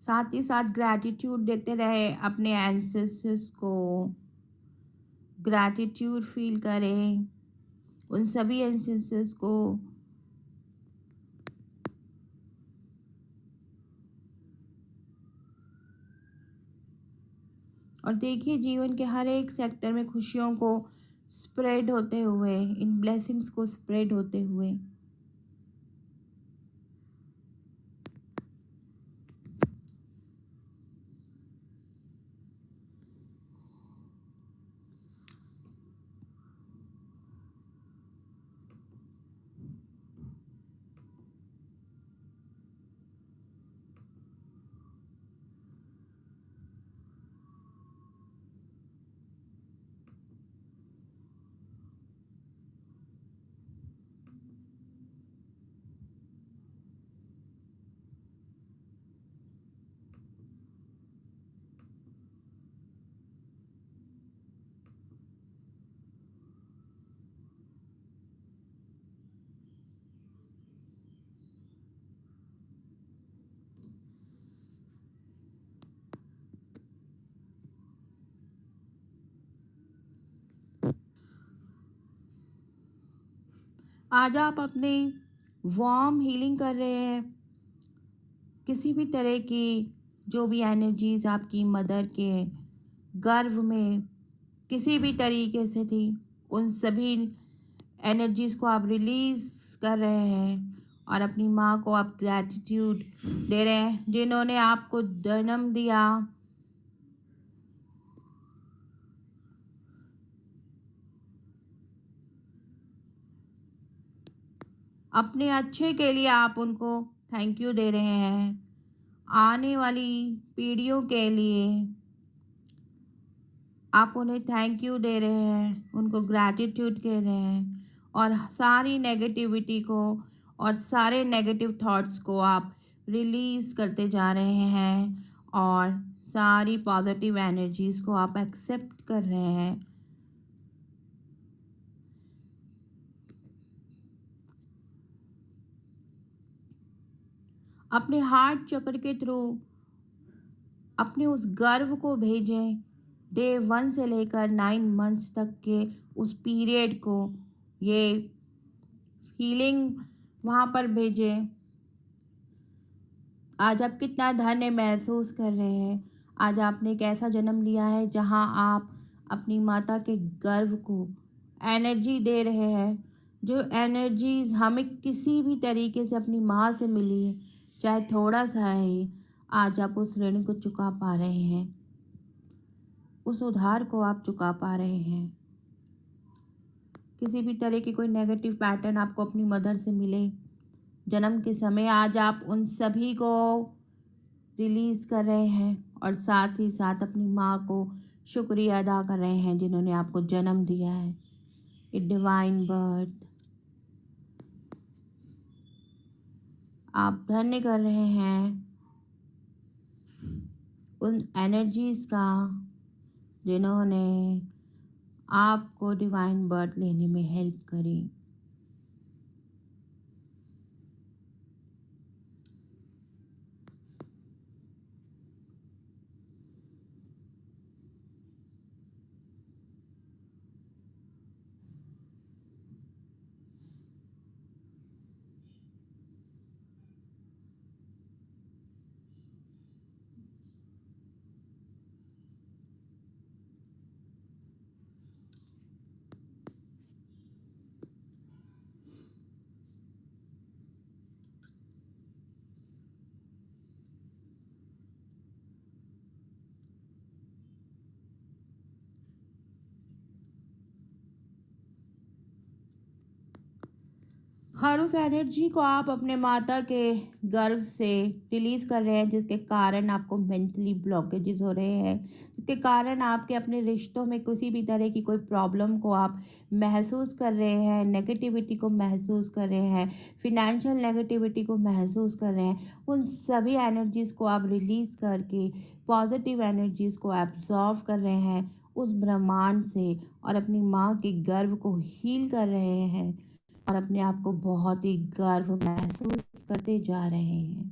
साथ ही साथ ग्रैटिट्यूड देते रहे अपने एंसेस्टर्स को, ग्रैटिट्यूड फील करें उन सभी एंसेस्टर्स को। और देखिए जीवन के हर एक सेक्टर में खुशियों को स्प्रेड होते हुए, इन ब्लेसिंग्स को स्प्रेड होते हुए। आज आप अपने वार्म हीलिंग कर रहे हैं। किसी भी तरह की जो भी एनर्जीज आपकी मदर के गर्भ में किसी भी तरीके से थी, उन सभी एनर्जीज को आप रिलीज कर रहे हैं और अपनी माँ को आप ग्रैटिट्यूड दे रहे हैं जिन्होंने आपको जन्म दिया। अपने अच्छे के लिए आप उनको थैंक यू दे रहे हैं। आने वाली पीढ़ियों के लिए आप उन्हें थैंक यू दे रहे हैं, उनको ग्रैटिट्यूड कह रहे हैं और सारी नेगेटिविटी को और सारे नेगेटिव थॉट्स को आप रिलीज़ करते जा रहे हैं और सारी पॉजिटिव एनर्जीज़ को आप एक्सेप्ट कर रहे हैं। अपने हार्ट चक्र के थ्रू अपने उस गर्व को भेजें, डे 1 से लेकर 9 मंथ्स तक के उस पीरियड को, ये हीलिंग वहाँ पर भेजें। आज आप कितना धन्य महसूस कर रहे हैं। आज आपने एक ऐसा जन्म लिया है जहाँ आप अपनी माता के गर्व को एनर्जी दे रहे हैं, जो एनर्जीज हमें किसी भी तरीके से अपनी माँ से मिली है, चाहे थोड़ा सा है, आज आप उस ऋण को चुका पा रहे हैं, उस उधार को आप चुका पा रहे हैं। किसी भी तरह की कोई नेगेटिव पैटर्न आपको अपनी मदर से मिले जन्म के समय, आज आप उन सभी को रिलीज़ कर रहे हैं और साथ ही साथ अपनी माँ को शुक्रिया अदा कर रहे हैं जिन्होंने आपको जन्म दिया है। ए डिवाइन बर्थ आप धन्य कर रहे हैं उन एनर्जीज का जिन्होंने आपको डिवाइन बर्थ लेने में हेल्प करी। और उस एनर्जी को आप अपने माता के गर्भ से रिलीज़ कर रहे हैं, जिसके कारण आपको मेंटली ब्लॉकेजेस हो रहे हैं, जिसके कारण आपके अपने रिश्तों में किसी भी तरह की कोई प्रॉब्लम को आप महसूस कर रहे हैं, नेगेटिविटी को महसूस कर रहे हैं, फिनेंशियल नेगेटिविटी को महसूस कर रहे हैं। उन सभी एनर्जीज़ को आप रिलीज़ करके पॉजिटिव एनर्जीज़ को एब्जॉर्व कर रहे हैं उस ब्रह्मांड से, और अपनी माँ के गर्भ को हील कर रहे हैं, और अपने आप को बहुत ही गर्व महसूस करते जा रहे हैं।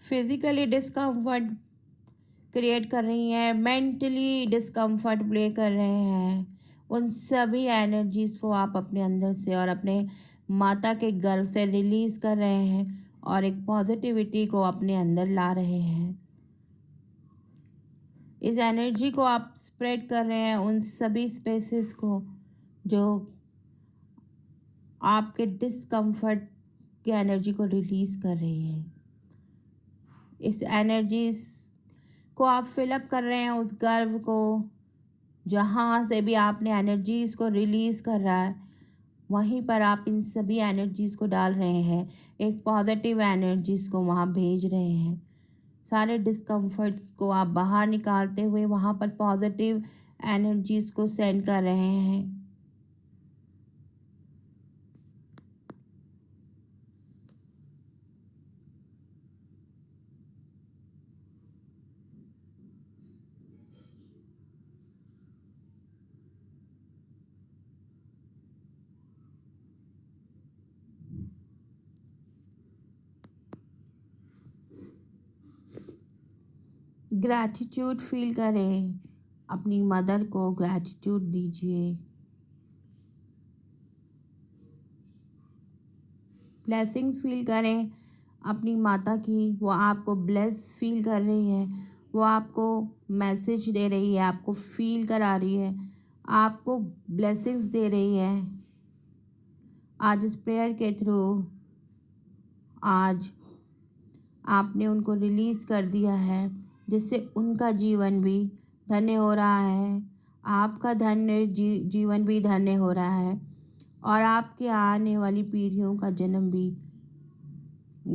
फिजिकली डिस्कम्फर्ट क्रिएट कर रही हैं, मेंटली डिस्कम्फर्ट प्ले कर रहे हैं। उन सभी एनर्जीज़ को आप अपने अंदर से और अपने माता के गर्भ से रिलीज़ कर रहे हैं, और एक पॉजिटिविटी को अपने अंदर ला रहे हैं। इस एनर्जी को आप स्प्रेड कर रहे हैं उन सभी स्पेसेस को जो आपके डिस्कम्फर्ट की एनर्जी को रिलीज़ कर रही है। इस एनर्जी को आप फिलअप कर रहे हैं उस गर्व को, जहाँ से भी आपने एनर्जीज़ को रिलीज़ कर रहा है, वहीं पर आप इन सभी एनर्जीज़ को डाल रहे हैं, एक पॉजिटिव एनर्जीज़ को वहाँ भेज रहे हैं। सारे डिस्कम्फर्ट्स को आप बाहर निकालते हुए वहाँ पर पॉजिटिव एनर्जीज़ को सेंड कर रहे हैं। ग्रैटिट्यूड फील करें, अपनी मदर को ग्रैटिट्यूड दीजिए। ब्लेसिंग्स फील करें अपनी माता की, वो आपको ब्लेस फील कर रही है, वो आपको मैसेज दे रही है, आपको फील करा रही है, आपको ब्लेसिंग्स दे रही है। आज इस प्रेयर के थ्रू आज आपने उनको रिलीज़ कर दिया है, जिससे उनका जीवन भी धन्य हो रहा है, आपका जीवन भी धन्य हो रहा है, और आपके आने वाली पीढ़ियों का जन्म भी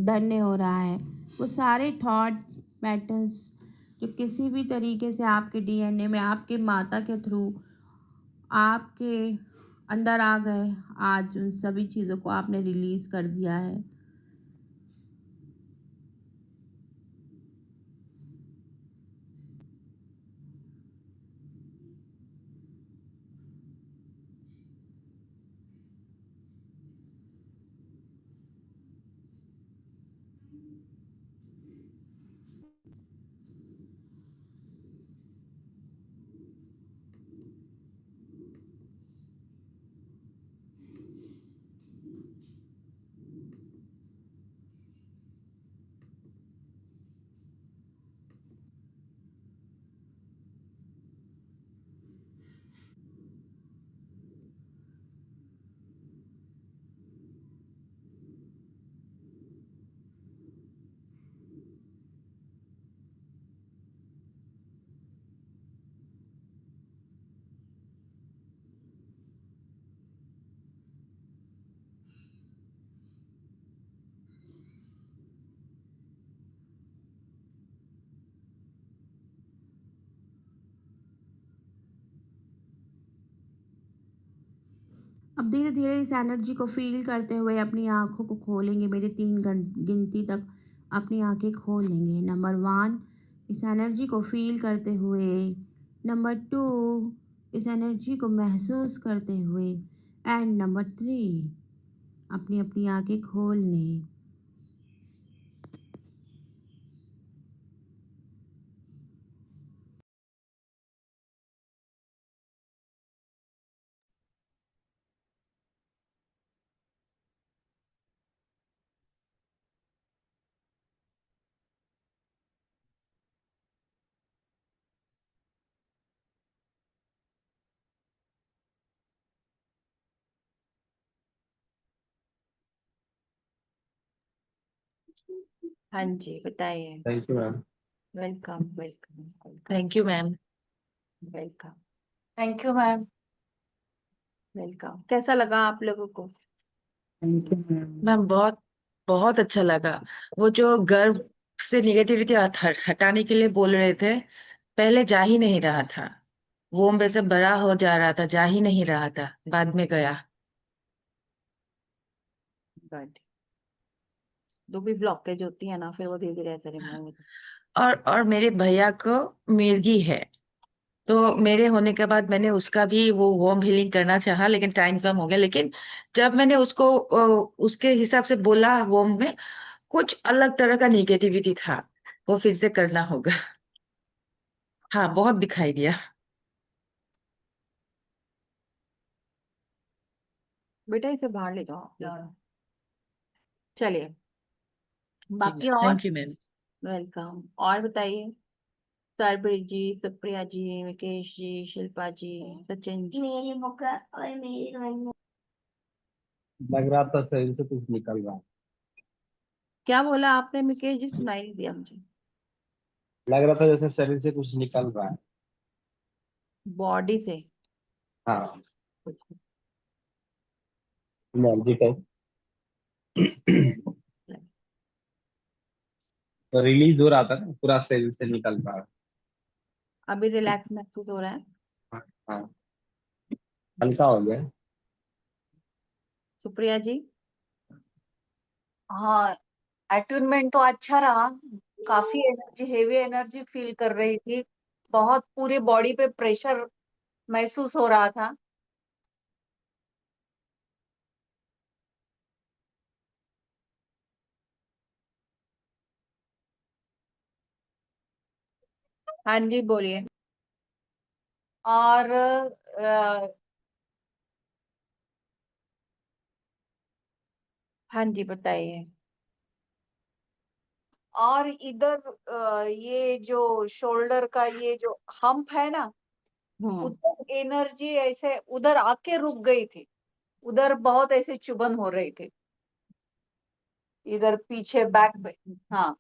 धन्य हो रहा है। वो सारे थॉट पैटर्न्स जो किसी भी तरीके से आपके डीएनए में आपके माता के थ्रू आपके अंदर आ गए, आज उन सभी चीज़ों को आपने रिलीज़ कर दिया है। अब धीरे धीरे इस एनर्जी को फील करते हुए अपनी आँखों को खोलेंगे। मेरे 3 गिनती तक अपनी आँखें खोल लेंगे। नंबर 1, इस एनर्जी को फील करते हुए। नंबर 2, इस एनर्जी को महसूस करते हुए। एंड नंबर 3, अपनी अपनी आँखें खोल लें। हाँ जी बताइए। Thank you ma'am. Welcome welcome welcome thank you ma'am. Welcome thank you ma'am. Welcome. कैसा लगा आप लोगों को? Thank you ma'am. मैम बहुत बहुत अच्छा लगा। वो जो गर्भ से निगेटिविटी हटाने के लिए बोल रहे थे, पहले जा ही नहीं रहा था। वो वैसे बड़ा हो जा रहा था, जा ही नहीं रहा था, बाद में गया। गुड। जो भी ब्लॉकेज होती है ना, फिर वो धीरे धीरे ऐसे रिमूव होती और मेरे भैया को मिर्गी है, तो मेरे होने के बाद मैंने उसका भी वो होम हीलिंग करना चाहा, लेकिन टाइम कम हो गया। लेकिन जब मैंने उसको उसके हिसाब से बोला, होम में कुछ अलग तरह का निगेटिविटी था, वो फिर से करना होगा। हाँ, बहुत दिखाई दिया। बेटा इसे बाहर ले जाओ please। चलिए जी मैम, बाकी और थैंक यू मैम। वेलकम। और बताइए, सरप्रीत जी, सुप्रिया जी, विकेश जी, शिल्पा जी, सचिन जी। लग रहा था शरीर से कुछ निकल रहा है। क्या बोला आपने विकेश जी? सुनाई नहीं दिया मुझे। लग रहा था जैसे शरीर से कुछ निकल रहा है। बॉडी से हाँ, कुछ? Energy type. तो रिलीज हो रहा था ना, पूरा शरीर से निकल रहा है। अभी रिलैक्स महसूस हो रहा है? हाँ, हल्का हो गया। सुप्रिया जी? हाँ, अट्यूनमेंट तो अच्छा रहा। काफी एनर्जी, हेवी एनर्जी फील कर रही थी। बहुत पूरी बॉडी पे प्रेशर महसूस हो रहा था। हाँ जी बोलिए। और हाँ जी बताइए। और इधर ये जो शोल्डर का ये जो हम्प है ना, हम्म। उधर एनर्जी ऐसे उधर आके रुक गई थी। उधर बहुत ऐसे चुभन हो रही थी, इधर पीछे बैक पे। हाँ।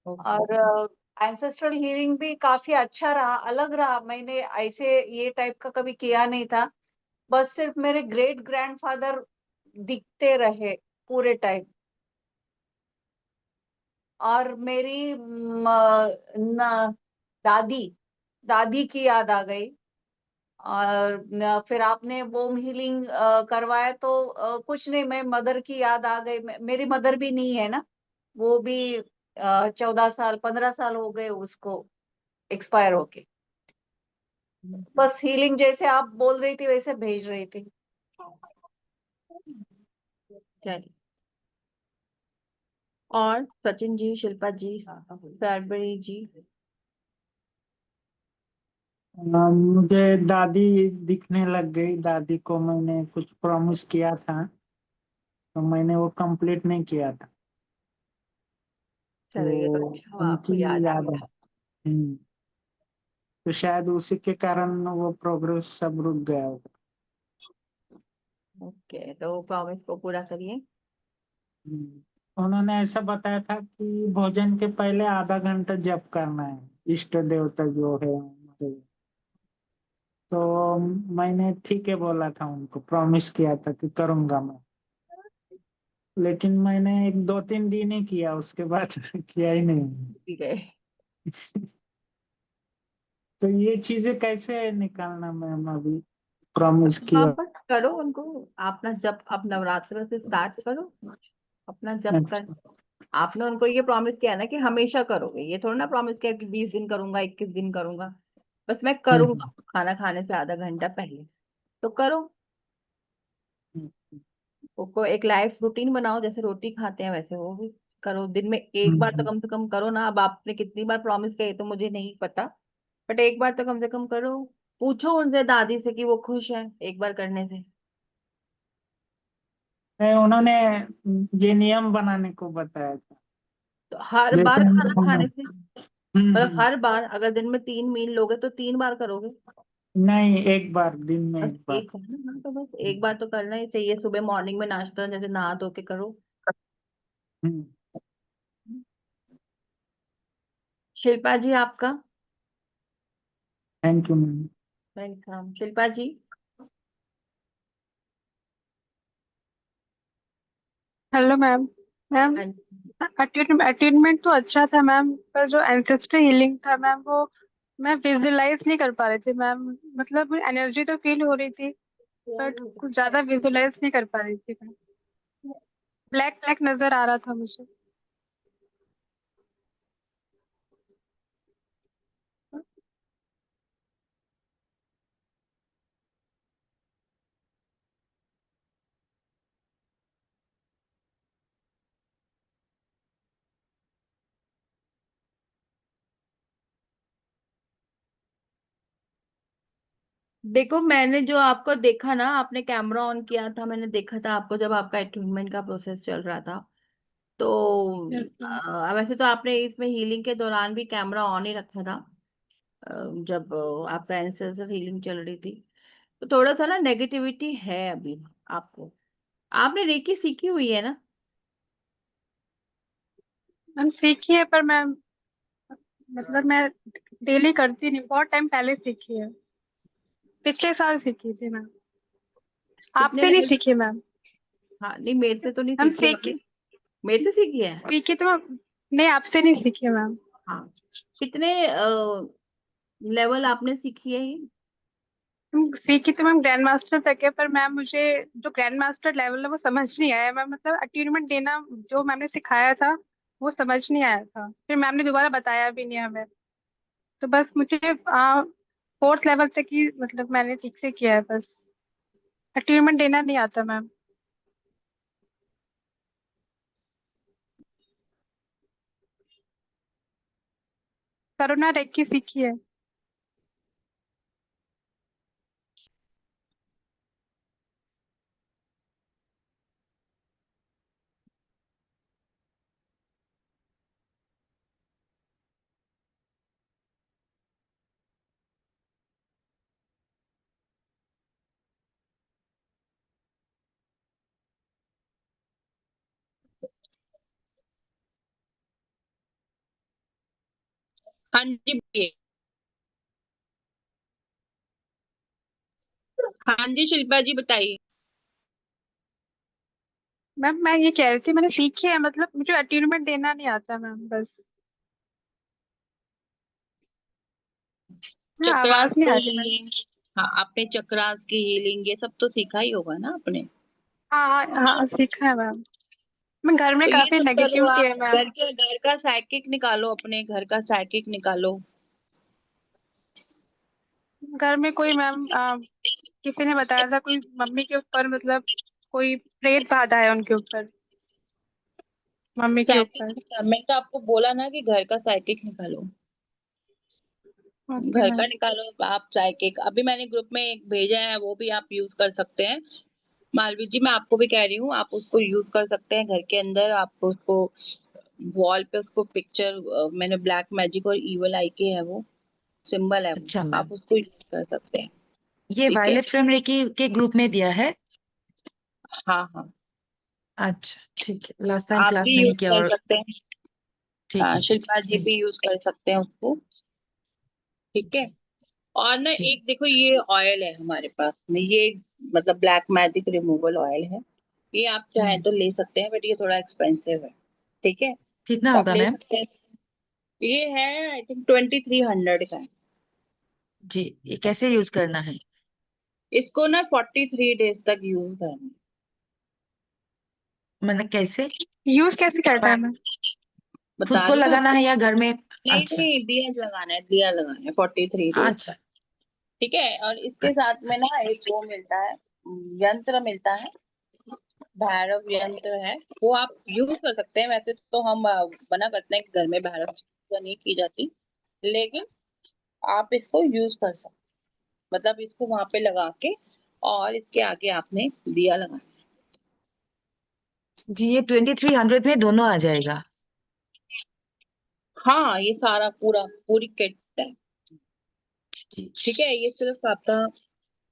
ओके। और एंसेस्ट्रल हीलिंग भी काफी अच्छा रहा, अलग रहा। मैंने ऐसे ये टाइप का कभी किया नहीं था। बस सिर्फ मेरे ग्रेट ग्रैंडफादर दिखते रहे पूरे टाइम। और मेरी दादी दादी की याद आ गई। और फिर आपने वोम हीलिंग करवाया तो कुछ नहीं, मैं मदर की याद आ गई। मेरी मदर भी नहीं है ना, वो भी 14 साल 15 साल हो गए उसको एक्सपायर होके। बस हीलिंग जैसे आप बोल रही थी वैसे भेज रही थी। चलिए। और सचिन जी, शिल्पा जी, सरबरी जी? मुझे दादी दिखने लग गई। दादी को मैंने कुछ प्रॉमिस किया था, तो मैंने वो कंप्लीट नहीं किया था, चलिए ये तो तो अच्छा हुआ, आपको उनकी याद आ याद है। गया। तो शायद उसी के कारण वो प्रोग्रेस सब रुक गया होगा। ओके, तो प्रॉमिस को पूरा करिए। उन्होंने ऐसा बताया था कि भोजन के पहले आधा घंटा जप करना है, इष्ट देवता जो है हमारे। तो मैंने ठीक है बोला था, उनको प्रॉमिस किया था कि करूंगा मैं। लेकिन मैंने एक 2-3 दिन ही किया, उसके बाद किया ही नहीं। ठीक है। तो ये चीजें कैसे निकालना मैम? अभी प्रॉमिस किया। वापस करो उनको। अपना जब अब नवरात्र से स्टार्ट करो, अपना जब कर। अच्छा। आपने उनको ये प्रॉमिस किया ना कि हमेशा करोगे, ये थोड़ा ना प्रॉमिस किया कि 20 दिन करूंगा, 21 दिन करूंगा। बस मैं करूंगा हम्म, खाना खाने से आधा घंटा पहले। तो करो। हम्म, उसको एक लाइफ रूटीन बनाओ, जैसे रोटी खाते हैं वैसे वो भी करो। दिन में एक बार तो हम्म। कम से कम करो ना। अब आपने कितनी बार प्रॉमिस किया ये तो मुझे नहीं पता, बट एक बार तो कम से कम करो। पूछो उनसे, दादी से, कि वो खुश है एक बार करने से। नहीं, उन्होंने ये नियम बनाने को बताया था। तो हर जैसे बार खाना खाने से, मतलब हम्म। हर बार अगर दिन में 3 मील लोगे तो 3 बार करोगे। नहीं, एक बार दिन में बस एक बार। एक बार ना, हाँ, तो बस एक बार तो करना ही चाहिए। सुबह मॉर्निंग में नाश्ता जैसे नहा धो के करो। हम्म। शिल्पा जी आपका। Thank you ma'am. Welcome Shilpa ji. Hello ma'am. Ma'am, हाँ, अटेनमेंट तो अच्छा था मैम, पर जो एंसेस्ट्री हीलिंग था मैम, वो मैं विजुलाइज नहीं कर पा रही थी मैम। मतलब एनर्जी तो फील हो रही थी, बट कुछ ज्यादा विजुलाइज नहीं कर पा रही थी मैम। ब्लैक ब्लैक नजर आ रहा था मुझे। देखो मैंने जो आपको देखा ना, आपने कैमरा ऑन किया था, मैंने देखा था आपको जब आपका अटैचमेंट का प्रोसेस चल रहा था। तो वैसे तो आपने इसमें हीलिंग के दौरान भी कैमरा ऑन ही रखा था। अ, जब आपका एंसेस्टर हीलिंग चल रही थी, तो थोड़ा सा ना नेगेटिविटी है अभी आपको। आपने रेकी सीखी हुई है ना? मैम सीखी है, पर मैम मतलब मैं डेली करती नहीं, बहुत टाइम पहले सीखी है। पिछले साल सीखी थी मैम। कितने आपसे नहीं लेवल? सीखी मैम। हाँ नहीं, मेरे से तो नहीं हम सीखी आपने। सीखी मेरे से सीखी है। सीखी तो मैम, नहीं आपसे नहीं सीखी मैम। हाँ। कितने लेवल आपने सीखी है ये? सीखी तो मैम ग्रैंड मास्टर तक है, पर मैम मुझे जो ग्रैंड मास्टर लेवल है वो समझ नहीं आया मैम। मतलब अट्यूनमेंट देना जो मैम ने सिखाया था वो समझ नहीं आया था, फिर मैम ने दोबारा बताया भी नहीं हमें। तो बस मुझे फोर्थ लेवल तक ही मतलब मैंने ठीक से किया है बस। अट्यूनमेंट देना नहीं आता मैम। करुणा रेक्की सीखी है। हाँ जी बोलिए। हाँ जी शिल्पा जी बताइए। मैम मैं ये कह रही थी मैंने सीखी है, मतलब मुझे अट्यूनमेंट देना नहीं आता मैम बस। चक्रास आवाज नहीं की आ रही मैम। हीलिंग। हाँ आपने चक्रास की हीलिंग ये सब तो सीखा ही होगा ना आपने। हाँ हाँ हाँ सीखा है मैम। मैं घर में तो ये काफी सब करो नेगेटिविटी आप। है मैम। घर का साइकिक निकालो, अपने घर का साइकिक निकालो। घर में कोई मैम किसी ने बताया था, कोई मम्मी के ऊपर मतलब कोई प्रेत बाधा है उनके ऊपर, मम्मी के ऊपर। साइकिक मैंने तो आपको बोला ना कि घर का साइकिक निकालो। ओके घर का मैम। निकालो आप साइकिक। अभी मैंने ग्रुप में एक भेजा है, वो भी आप यूज कर सकते हैं। मालवी जी मैं आपको भी कह रही हूँ, आप उसको यूज कर सकते हैं घर के अंदर। आप उसको वॉल पे उसको पिक्चर, मैंने ब्लैक मैजिक और इवल आई के है वो सिंबल है वो, अच्छा आप मैम, उसको यूज कर सकते हैं। ये ठीक है। वायलेट फ्रेम रेकी के ग्रुप में दिया है। हाँ हाँ। अच्छा ठीक है, लास्ट टाइम आप क्लास भी में यूज नहीं किया कर और सकते हैं। ठीक है ठीक शिल्पा है, जी थैंक भी यू। यूज कर सकते हैं उसको। ठीक है। जी और ना जी एक देखो ये ऑयल है हमारे पास में, ये मतलब ब्लैक मैजिक रिमूवल ऑयल है। ये आप चाहें हम्म, तो ले सकते हैं, बट ये थोड़ा एक्सपेंसिव है। ठीक है, कितना तो आप होगा ले मैम? सकते हैं। ये है आई थिंक 2300 का है। जी, ये कैसे यूज करना है? इसको ना 43 डेज तक यूज करना है। मतलब कैसे? यूज कैसे करना है पैक मैम? खुद बता को रही हूँ लगाना आपको। है या घर में? नहीं अच्छा नहीं, दिया लगाना है, दिया लगाना है 43 डेज। अच्छा ठीक है, और इसके साथ अच्छा। में ना एक वो मिलता है, यंत्र मिलता है, भैरव यंत्र है। वो आप यूज कर सकते हैं। वैसे तो हम मना करते हैं कि घर में भैरव पूजा नहीं की जाती, लेकिन आप इसको यूज कर सकते। मतलब इसको वहां पे लगा के और इसके आगे आपने दिया लगाना। जी, ये 2300 में दोनों आ जाएगा? हाँ ये सारा पूरा पूरी किट है। जी ठीक है, ये सिर्फ आपका,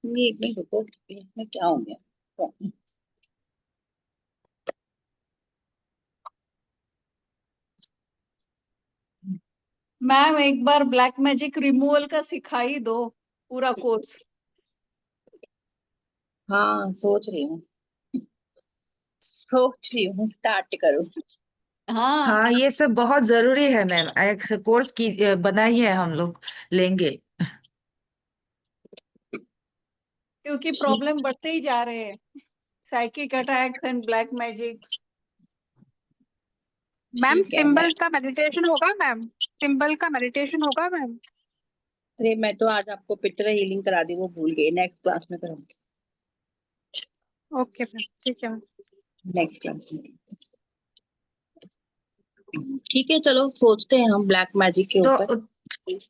ये एक मिनट रुको, इसमें क्या हो गया। मैम एक बार ब्लैक मैजिक रिमूवल का सिखा ही दो पूरा कोर्स। हाँ सोच रही हूँ, स्टार्ट करूँ। हाँ हाँ, ये सब बहुत जरूरी है मैम। एक कोर्स की बनाई है, हम लोग लेंगे। क्योंकि प्रॉब्लम बढ़ते ही जा रहे हैं, psychic attacks and black magics. Ma'am ठीक है मैं, सिंबल का मेडिटेशन होगा मैम? सिंबल का मेडिटेशन होगा मैम? अरे मैं तो आज आपको पिटर हीलिंग करा दी, वो भूल गई, नेक्स्ट क्लास में करूँगी। ओके मैम, ठीक है मैम। नेक्स्ट क्लास में। ठीक है चलो सोचते हैं हम ब्लैक मैजिक के ऊपर। तो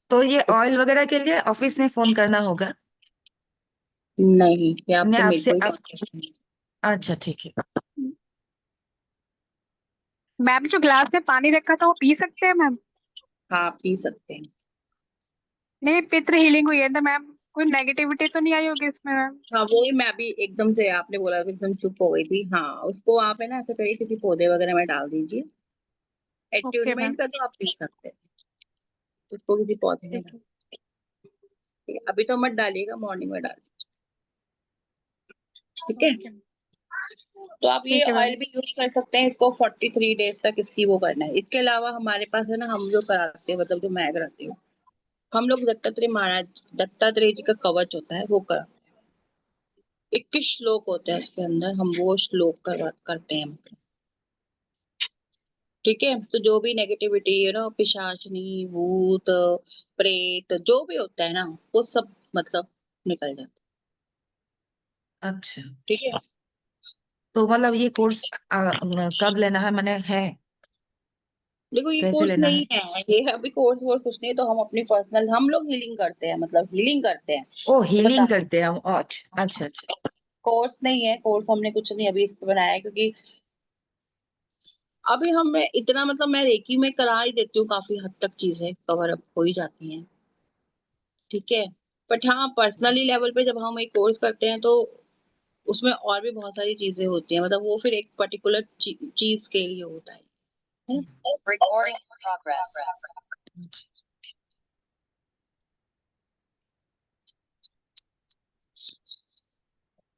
तो ये ऑयल वगैरह के लिए ऑफिस में फोन करना होगा? नहीं, ये आप मैं तो मेरे आपसे को ही आप, contact करना है। अच्छा ठीक है। मैम जो ग्लास में पानी रखा था वो पी सकते हैं मैम? हाँ पी सकते हैं। नहीं, पित्र हीलिंग हुई है तो मैम कोई नेगेटिविटी तो नहीं आई होगी इसमें मैम? हाँ वो ही मैं अभी एकदम से आपने बोला तो एकदम चुप हो गई थी। हाँ उसको आप है ना ऐसे करिए, किसी पौधे वगैरह में डाल दीजिए। ओके मैम, एट्यूनमेंट का तो आप पी सकते हैं, उसको किसी पौधे में ठीक डाल है। दीजिए। अभी तो मत डालिएगा, मॉर्निंग में डाल, ठीक है। ओके, तो आप ये ठीक है मैम। ऑयल भी यूज कर सकते हैं, इसको 43 डेज तक इसकी वो करना है। इसके अलावा हमारे पास है ना, हम जो कराते हैं मतलब जो मैं कराती हूँ, हम लोग दत्तात्रेय महाराज, दत्तात्रेय जी का कवच होता है वो करा, 21 श्लोक होते हैं उसके अंदर, हम वो श्लोक करवा करते हैं मतलब। ठीक है, तो जो भी नेगेटिविटी है ना, पिशाचनी, भूत, प्रेत, जो भी होता है ना, वो सब मतलब निकल जाता अच्छा, है। ठीक है, तो मतलब ये कोर्स कब लेना है, मैंने है देखो ये कैसे कोर्स लेना नहीं है? है, ये अभी कोर्स वोर्स कुछ नहीं है, तो हम अपनी पर्सनल, हम लोग हीलिंग करते हैं, मतलब हीलिंग करते हैं। ओ, तो बता, हीलिंग करते हैं हम। अच्छा अच्छा अच्छा। कोर्स नहीं है, कोर्स हमने कुछ नहीं अभी इस पे बनाया है, क्योंकि अभी हम इतना मतलब मैं रेकी में करा ही देती हूँ, काफी हद तक चीजें कवर अप हो ही जाती हैं। ठीक है, बट हाँ पर्सनली लेवल पे जब हम एक कोर्स करते हैं तो उसमें और भी बहुत सारी चीजें होती हैं, मतलब वो फिर एक पर्टिकुलर चीज के लिए होता है। Recording in progress.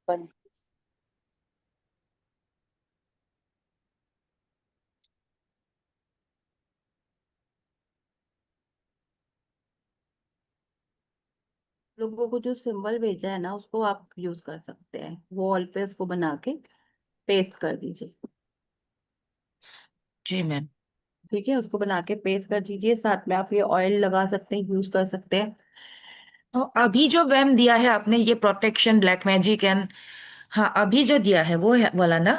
बन- लोगों को जो सिंबल भेजा है ना, उसको आप यूज कर सकते हैं, वॉल पे उसको बना के पेस्ट कर दीजिए। जी मैम। ठीक है, उसको बना के पेस्ट कर दीजिए, साथ में आप ये ऑयल लगा सकते हैं, यूज कर सकते हैं। तो अभी जो मैम दिया है आपने, ये प्रोटेक्शन ब्लैक मैजिक एंड, हाँ अभी जो दिया है वो है वाला ना?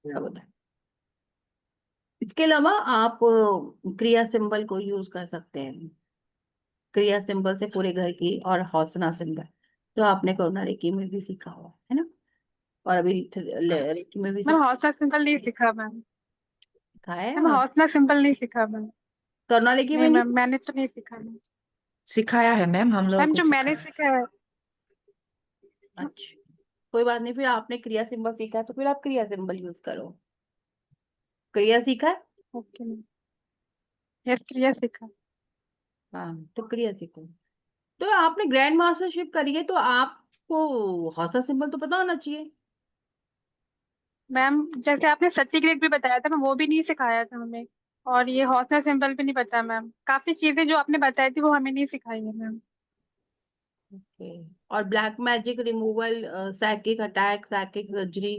बराबर है। इसके अलावा आप क्रिया सिंबल को यूज कर सकते हैं। क्रिया सिंबल से पूरे घर की, और हौसना सिंबल जो आपने करुणा रेकी में भी सीखा हुआ है ना, और अभी अच्छा। रेकी में भी मैम हौसला सिंबल नहीं सीखा मैम। सिखाया है। मैम और हौसला सिंबल नहीं सीखा मैम। करुणा रेकी में नहीं नहीं। मैम, मैंने तो नहीं सीखा मैम। सिखाया है मैम, हम लोगों मैम को जो मैंने सिखाया है। सीखा है। अच्छा, कोई बात नहीं, फिर आपने क्रिया सिंबल सीखा है तो फिर आप क्रिया सिंबल यूज करो। क्रिया सीखा है। ओके मैम, यस क्रिया सीखा। हाँ तो क्रिया सीखो। तो आपने ग्रैंड मास्टरशिप करी है तो आपको हौसला सिंबल तो पता होना चाहिए। मैम जैसे आपने सत्याग्रह भी बताया था, मैं वो भी नहीं सिखाया था हमें। और ये हौसला सिंबल भी नहीं पता मैम। काफी चीजें जो आपने बताई थी वो हमें नहीं सिखाई है मैम। ओके। और black magic removal, psychic attack, psychic surgery.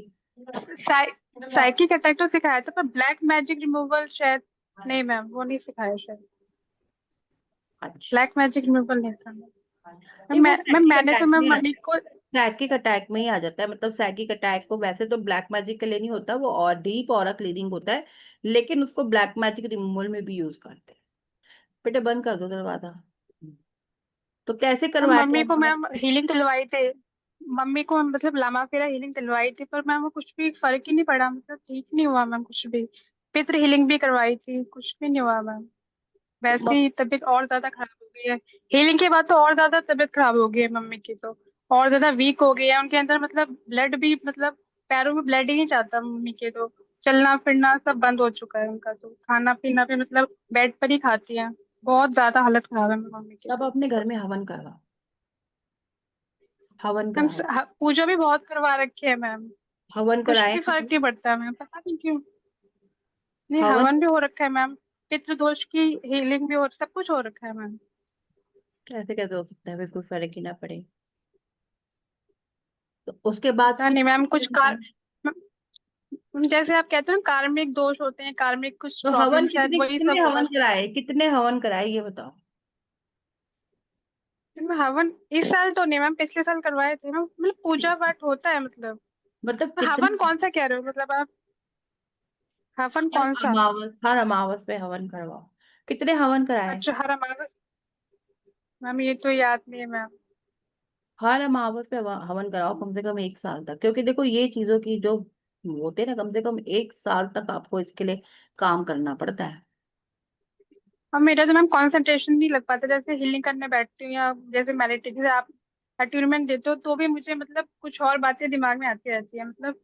Psychic attack तो सिखाया था, पर ब्लैक मैजिक रिमूवल शायद नहीं मैम, वो नहीं सिखाया शायद। अच्छा, ब्लैक मैजिक रिमूवल नहीं था नहीं मैम। वो मैम साइकिक मैंने तो अटैक मैम में मम्मी को। साइकिक अटैक में ही आ जाता है, मतलब साइकिक अटैक को वैसे तो ब्लैक मैजिक के लिए नहीं होता, वो और डीप और क्लीनिंग होता है, लेकिन उसको ब्लैक मैजिक रिमूवल में भी यूज करते हैं। बेटे बंद कर दो दरवाजा। तो कैसे मैम करवाया था मम्मी को उन्होंने? मैम हीलिंग दिलवाई थी। मम्मी को मतलब लामा फेरा हीलिंग दिलवाई थी, पर मैम वो कुछ भी फर्क ही नहीं पड़ा, मतलब ठीक नहीं हुआ मैम कुछ भी। पित्र हीलिंग भी करवाई थी, कुछ भी नहीं हुआ मैम। तो वैसे ही तबीयत और ज्यादा खराब हो गई है। हीलिंग के बाद तो और ज्यादा तबीयत खराब हो गई है मम्मी की तो। और ज्यादा वीक हो गई है उनके अंदर, मतलब ब्लड भी, मतलब पैरों में ब्लड ही नहीं जाता मम्मी के तो। चलना फिरना सब बंद हो चुका है उनका, तो खाना पीना भी मतलब बेड पर ही खाती है। बहुत ज्यादा हालत खराब है मेरी मम्मी की। तब अपने घर में हवन करवाओ, हवन मैम कराओ। पूजा भी बहुत करवा रखी है मैम, हवन कुछ कराए भी फर्क नहीं पड़ता मैम, पता नहीं क्यों। नहीं, हवन हवन भी हो रखा है मैम, पितृदोष की हीलिंग भी हो, सब कुछ हो रखा है मैम। कैसे कैसे हो सकता है, बिल्कुल फर्क ही ना पड़े। तो उसके बाद पता कुछ नहीं मैम, जैसे आप कहते हो ना कार्मिक दोष होते हैं, कार्मिक कुछ तो हवन प्रॉब्लम, शायद कितने वही कितने सब होगा। हवन कराए, कितने हवन कराए ये बताओ। मैम हवन इस साल तो नहीं मैम, पिछले साल करवाए थे मैम, मतलब पूजा पाठ होता है मतलब। मतलब हवन कितने, कौन सा कह रहे हो मतलब आप, हवन हर कौन सा? हर अमावस पे हवन करवाओ। कितने हवन कराए। अच्छा, हर अमावस। मैम ये तो याद नहीं है मैम। हर अमावस पे हवन कराओ कम से कम 1 साल तक, क्योंकि देखो ये चीजों की जो होते हैं ना, कम से कम 1 साल तक आपको इसके लिए काम करना पड़ता है। अब मेरा तो मैम कंसंट्रेशन नहीं लग पाता, जैसे हीलिंग करने बैठती हूँ या जैसे मेडिटेशन, जैसे आप अट्यूनमेंट देते हो तो भी मुझे मतलब कुछ और बातें दिमाग में आती रहती है, मतलब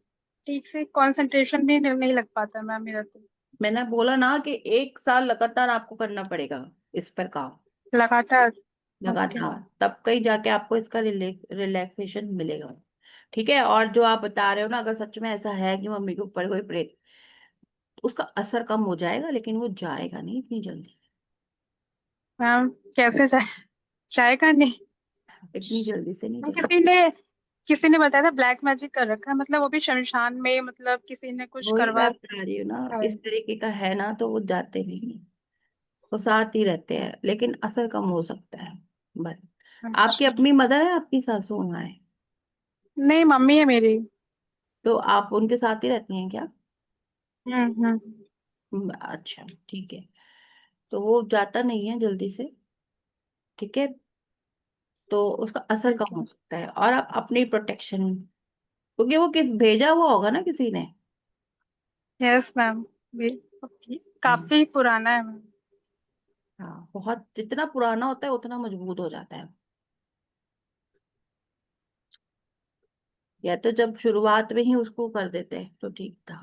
ठीक से कंसंट्रेशन भी नहीं लग पाता मैम मेरा तो। मैंने बोला ना कि 1 साल लगातार आपको करना पड़ेगा इस पर काम, लगातार। ओके। लगातार, तब कहीं जाके आपको इसका रिलैक्सेशन मिलेगा। ठीक है। और जो आप बता रहे हो ना, अगर सच में ऐसा है कि मम्मी के ऊपर कोई प्रेत, उसका असर कम हो जाएगा, लेकिन वो जाएगा नहीं इतनी जल्दी। मैम कैसे जाए, जाएगा नहीं। इतनी जल्दी से नहीं मैम जाएगा। किसी ने बताया था ब्लैक मैजिक कर रखा है, मतलब वो भी शमशान में, मतलब किसी ने कुछ वही मैं करवा बता रही हूँ ना, रखा है। इस तरीके का है ना तो वो जाते नहीं हैं। वो साथ ही रहते हैं, लेकिन असर कम हो सकता है बस। आपकी अच्छा। अपनी मदर है, आपकी सासू माँ है? नहीं, मम्मी है मेरी। तो आप उनके साथ ही रहती हैं क्या? हम्म। अच्छा ठीक है। तो वो जाता नहीं है जल्दी से। ठीक है। तो उसका असर ठीक कम है। हो सकता है, और आप अपनी प्रोटेक्शन, क्योंकि वो किस भेजा हुआ होगा ना किसी ने। Yes ma'am. हम्म। काफी पुराना है मैम। हाँ, बहुत जितना पुराना होता है उतना मजबूत हो जाता है। या तो जब शुरुआत में ही उसको कर देते तो ठीक था,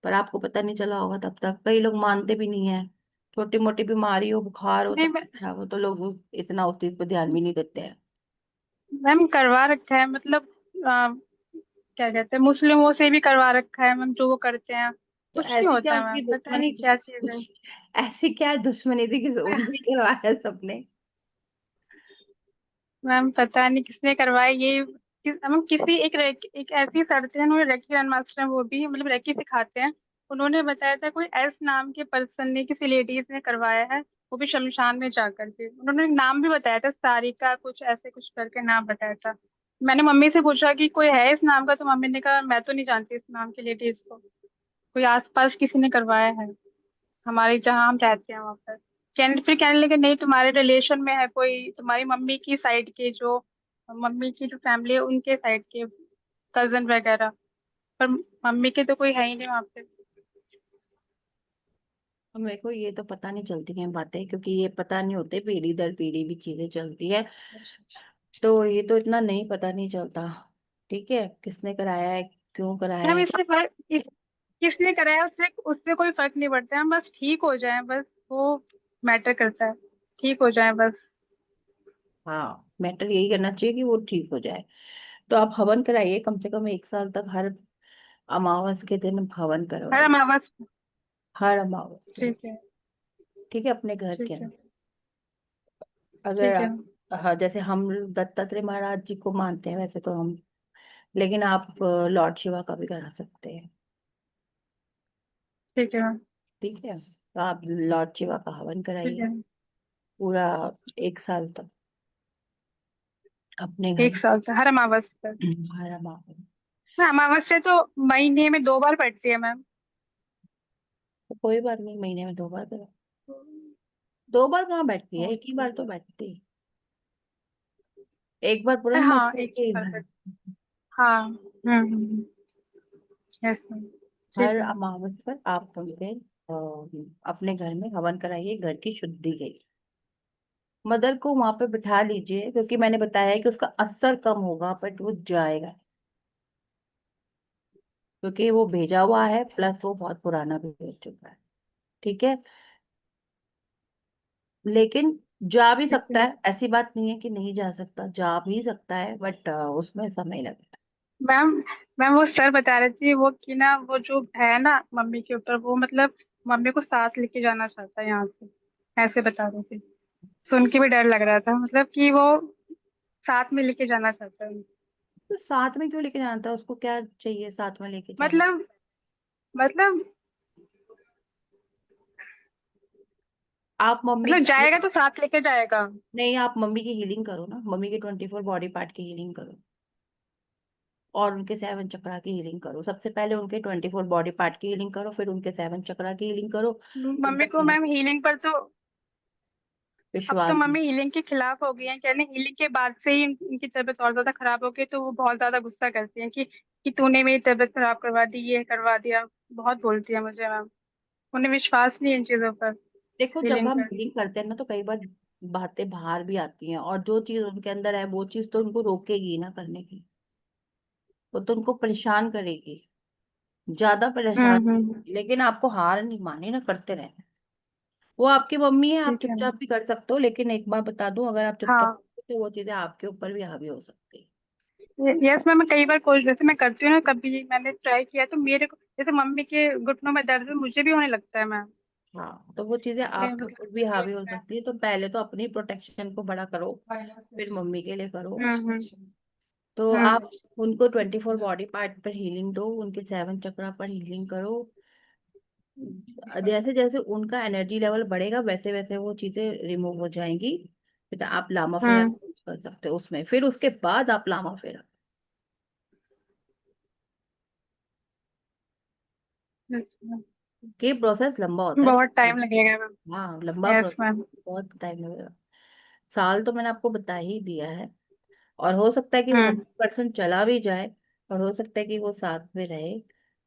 पर आपको पता नहीं चला होगा तब तक। कई लोग मानते भी नहीं है, छोटी मोटी बीमारी हो, बुखार हो, नहीं तबीयत खराब हो, तो लोग इतना उस चीज पर ध्यान भी नहीं देते हैं। मैम करवा रखा है, मतलब क्या कहते हैं, मुस्लिमों से भी करवा रखा है मैम, जो वो करते हैं तो कुछ नहीं ऐसी क्या होता है उनकी मैम, पता दुश्मनी नहीं क्या चीज है। कुछ ऐसी क्या दुश्मनी थी कि उनसे करवाया सबने। मैम पता नहीं किसने करवाया ये, मैम किसी एक ऐसी सर थे, उन्होंने रेकी ग्रैंड मास्टर हैं, वो भी मतलब रेकी सिखाते हैं। उन्होंने बताया था कोई एस नाम के पर्सन ने, किसी लेडीज ने करवाया है, वो भी शमशान में जाकर के। उन्होंने नाम भी बताया था, सारिका कुछ ऐसे कुछ करके नाम बताया था। मैंने मम्मी से पूछा कि कोई है इस नाम का, तो मम्मी ने कहा मैं तो नहीं जानती इस नाम की लेडीज को, कोई आसपास किसी ने करवाया है हमारे जहाँ हम रहते हैं वहां पर। फिर कहने लगे नहीं, तुम्हारे रिलेशन में है कोई, तुम्हारी मम्मी की साइड के जो, मम्मी की जो फैमिली है उनके साइड के कजन वगैरह, पर मम्मी के तो कोई है ही नहीं वहाँ पे। और मेरे को ये तो पता नहीं चलती हैं बातें, क्योंकि ये पता नहीं होते, पीढ़ी दर पीढ़ी भी चीजें चलती है। तो ये तो इतना नहीं, पता नहीं चलता। ठीक है, किसने कराया है, क्यों कराया मैम है। किसने कराया उससे उससे कोई फर्क नहीं पड़ता है, हम बस ठीक हो जाए बस, वो मैटर करता है, ठीक हो जाए बस। हाँ, मैटर यही करना चाहिए कि वो ठीक हो जाए। तो आप हवन कराइए कम से कम 1 साल तक, हर अमावस के दिन हवन हर करवाइए। अमावस। हर अमावस पे। ठीक है। ठीक है, अपने घर के ठीक है। अंदर। अगर ठीक है। आप, हाँ, जैसे हम दत्तात्रेय महाराज जी को मानते हैं वैसे तो हम, लेकिन आप लॉर्ड शिवा का भी करा सकते हैं। ठीक है मैम। ठीक है, तो आप लॉर्ड शिवा का हवन ठीक कराइए है। पूरा 1 साल तक अपने घर एक साल से हर अमावस पर। में। हर अमावस। मैम अमावस्या तो महीने में 2 बार पड़ती है मैम। तो कोई बात नहीं, महीने में 2 बार करो। 2 बार कहाँ बैठती है, एक ही बार तो बैठती है। एक बार पूर्ण हाँ, एक ही बार करके पड़ती। हाँ। Yes ma'am. ठीक हर है। अमावस पर आप उनके अपने घर में हवन कराइए, घर की शुद्धि के लिए। मदर को वहां पे बिठा लीजिए, क्योंकि मैंने बताया है कि उसका असर कम होगा, बट वो जाएगा, क्योंकि वो भेजा हुआ है, प्लस वो बहुत पुराना भी हो चुका है। ठीक है। लेकिन जा भी ठीक सकता है है, ऐसी बात नहीं है कि नहीं जा सकता, जा भी सकता है, बट उसमें समय लगता मैम। मैम वो सर बता रहे थे वो कि ना वो जो है ना मम्मी के ऊपर वो मतलब मम्मी को साथ लेके जाना चाहता है यहाँ से, ऐसे बता रहे थे। सुन के भी डर लग रहा था मतलब कि वो साथ में लेके जाना चाहता है। है। तो साथ में क्यों लेके जाना था, उसको क्या चाहिए साथ में लेके जाने? मतलब मतलब आप मम्मी मतलब की, जाएगा तो साथ लेके जाएगा। नहीं आप मम्मी की हीलिंग करो ना, मम्मी के 24 बॉडी पार्ट की हीलिंग करो, और उनके 7 चक्रा की हीलिंग करो। सबसे पहले उनके 24 बॉडी पार्ट की हीलिंग करो, फिर उनके 7 चक्रा की हीलिंग करो। फिर मम्मी को बस मैम हीलिंग पर तो अब तो विश्वास मम्मी हीलिंग के खिलाफ हो गई हैं, कहने हीलिंग के बाद से ही इनकी तबीयत और ज्यादा खराब हो गई, तो वो बहुत ज्यादा गुस्सा करती हैं कि तूने मेरी तबीयत खराब करवा दी, ये करवा दिया। बहुत बोलती है मुझे मैम। उन्हें विश्वास नहीं है इन चीजों पर, देखो, जब हीलिंग हम पर। हीलिंग करते हैं ना तो कई बार बातें बाहर भी आती हैं, और जो चीज उनके अंदर है वो चीज तो उनको रोकेगी ना करने की, वो तो उनको परेशान करेगी, ज्यादा परेशान हम्म। करेगी। लेकिन आपको हार नहीं माननी ना, करते रहना। वो आपकी मम्मी है, आप ठीक है चुपचाप मैम। भी कर सकते हो, लेकिन एक बार बता दूं, अगर आप चुपचाप हाँ। करोगे तो वो चीजें आपके ऊपर भी हावी हो सकती है। यस मैम, मैं कई बार कोशिश जैसे मैं करती हूँ ना, कभी मैंने ट्राई किया तो मेरे को जैसे मम्मी के घुटनों में दर्द है, मुझे भी होने लगता है मैम। हाँ, तो वो चीजें आपके मतलब ऊपर भी हावी हो सकती है, तो पहले तो अपनी प्रोटेक्शन को बड़ा करो, फिर मम्मी के लिए करो। हम्म। तो हम्म। आप उनको 24 बॉडी पार्ट पर हीलिंग दो, उनके 7 चक्रा पर हीलिंग करो। जैसे जैसे उनका एनर्जी लेवल बढ़ेगा वैसे वैसे वो चीजें रिमूव हो जाएंगी। फिर आप लामा फेरा हम्म। यूज कर सकते हो उसमें, फिर उसके बाद आप लामा फेरा। yes, ma'am. ये प्रोसेस लंबा होता है बहुत लेकिन, टाइम लगेगा मैम। हाँ लंबा यस प्रोसेस, मैम। बहुत टाइम लगेगा। साल तो मैंने आपको बता ही दिया है, और हो सकता है कि वो हम्म। 100% चला भी जाए, और हो सकता है कि वो साथ में रहे,